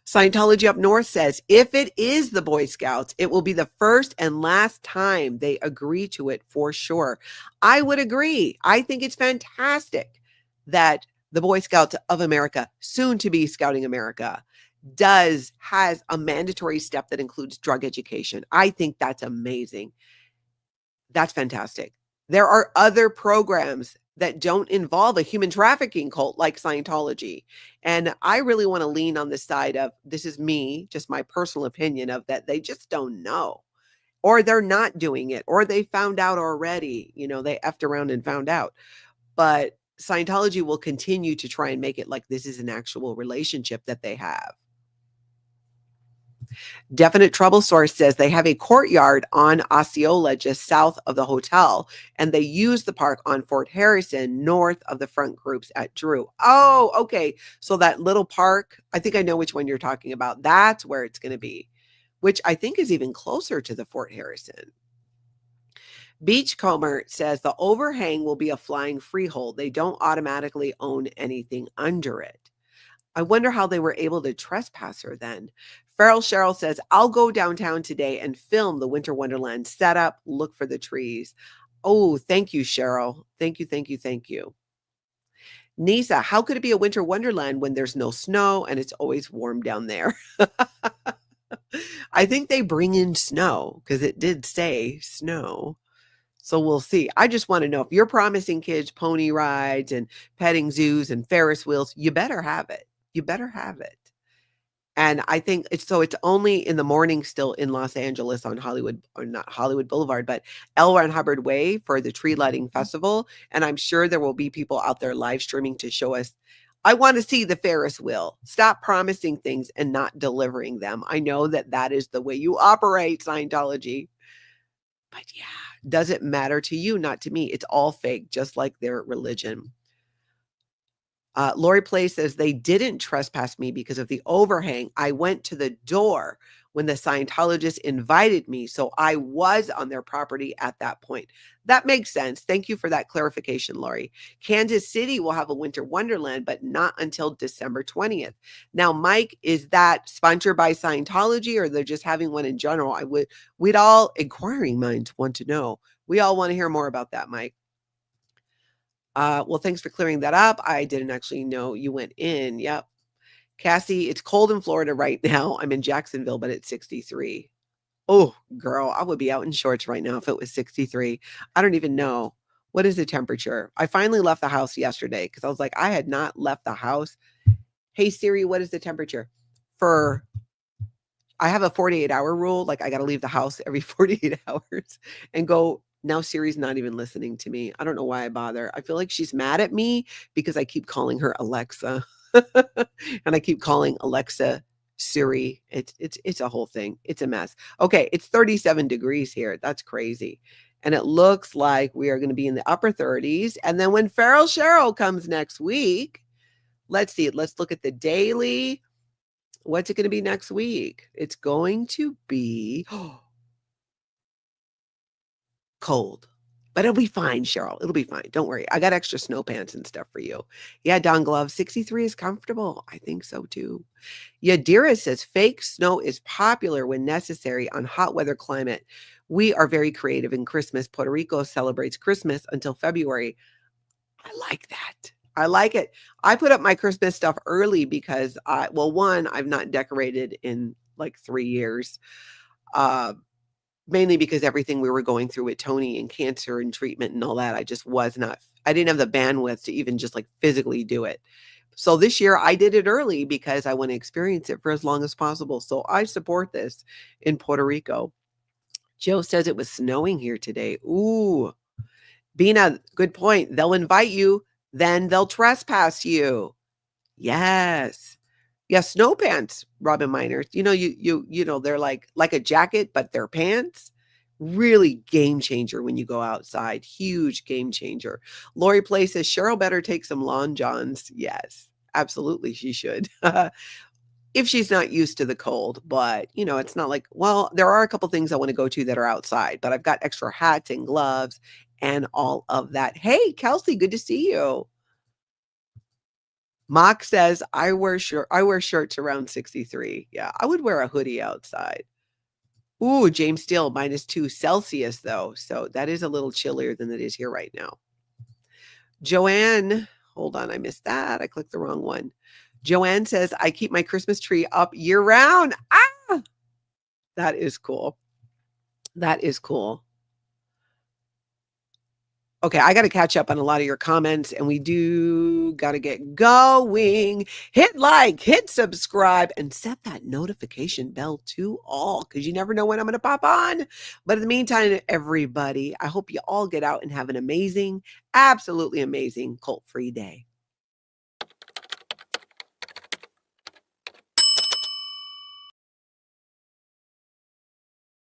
Scientology Up North says, if it is the Boy Scouts, it will be the first and last time they agree to it for sure. I would agree. I think it's fantastic that the Boy Scouts of America, soon to be Scouting America, has a mandatory step that includes drug education. I think that's amazing. That's fantastic. There are other programs that don't involve a human trafficking cult like Scientology. And I really want to lean on the side of, this is me, just my personal opinion of that they just don't know, or they're not doing it, or they found out already, they effed around and found out. But Scientology will continue to try and make it like this is an actual relationship that they have. Definite Trouble Source says they have a courtyard on Osceola just south of the hotel, and they use the park on Fort Harrison north of the front groups at Drew. Oh, okay. So that little park, I think I know which one you're talking about. That's where it's going to be, which I think is even closer to the Fort Harrison. Beachcomber says the overhang will be a flying freehold. They don't automatically own anything under it. I wonder how they were able to trespass her then. Feral Cheryl says, I'll go downtown today and film the Winter Wonderland setup. Look for the trees. Oh, thank you, Cheryl. Thank you. Nisa, how could it be a winter wonderland when there's no snow and it's always warm down there? I think they bring in snow because it did say snow. So we'll see. I just want to know if you're promising kids pony rides and petting zoos and Ferris wheels, you better have it. You better have it. And I think it's only in the morning still in Los Angeles on Hollywood, or not Hollywood Boulevard, but L. Ron Hubbard Way for the tree lighting festival. And I'm sure there will be people out there live streaming to show us. I want to see the Ferris wheel. Stop promising things and not delivering them. I know that is the way you operate, Scientology. But yeah, does it matter to you? Not to me. It's all fake, just like their religion. Lori Play says they didn't trespass me because of the overhang. I went to the door when the Scientologists invited me, so I was on their property at that point. That makes sense. Thank you for that clarification, Lori. Kansas City will have a winter wonderland, but not until December 20th. Now, Mike, is that sponsored by Scientology, or they're just having one in general? We'd all, inquiring minds, want to know. We all want to hear more about that, Mike. Well, thanks for clearing that up. I didn't actually know you went in. Yep. Cassie, it's cold in Florida right now. I'm in Jacksonville, but it's 63. Oh, girl, I would be out in shorts right now if it was 63. I don't even know. What is the temperature? I finally left the house yesterday because I was like, I had not left the house. Hey, Siri, what is the temperature? I have a 48-hour rule. Like, I got to leave the house every 48 hours and go. Now Siri's not even listening to me. I don't know why I bother. I feel like she's mad at me because I keep calling her Alexa. And I keep calling Alexa Siri. It's a whole thing. It's a mess. Okay, it's 37 degrees here. That's crazy. And it looks like we are going to be in the upper 30s. And then when Feral Cheryl comes next week, let's see. Let's look at the daily. What's it going to be next week? It's going to be cold, but it'll be fine, Cheryl. It'll be fine. Don't worry. I got extra snow pants and stuff for you. Yeah, Don Glove, 63 is comfortable. I think so too. Yadira says fake snow is popular when necessary on hot weather climate. We are very creative in Christmas. Puerto Rico celebrates Christmas until February. I like that. I like it. I put up my Christmas stuff early because one, I've not decorated in like 3 years. Mainly because everything we were going through with Tony and cancer and treatment and all that, I didn't have the bandwidth to even just like physically do it. So this year I did it early because I want to experience it for as long as possible. So I support this in Puerto Rico. Joe says it was snowing here today. Ooh, Bina, good point. They'll invite you, then they'll trespass you. Yes. Yeah, snow pants, Robin Miners. You know, they're like a jacket, but they're pants. Really game changer when you go outside. Huge game changer. Lori Play says Cheryl better take some Long Johns. Yes, absolutely, she should. If she's not used to the cold, but it's not like, well, there are a couple things I want to go to that are outside, but I've got extra hats and gloves and all of that. Hey, Kelsey, good to see you. Mock says, I wear shirts around 63. Yeah, I would wear a hoodie outside. Ooh, James Steele, -2 Celsius, though. So that is a little chillier than it is here right now. Joanne, hold on, I missed that. I clicked the wrong one. Joanne says, I keep my Christmas tree up year round. Ah, that is cool. That is cool. Okay, I got to catch up on a lot of your comments, and we do got to get going. Hit like, hit subscribe, and set that notification bell to all, because you never know when I'm going to pop on. But in the meantime, everybody, I hope you all get out and have an amazing, absolutely amazing cult-free day.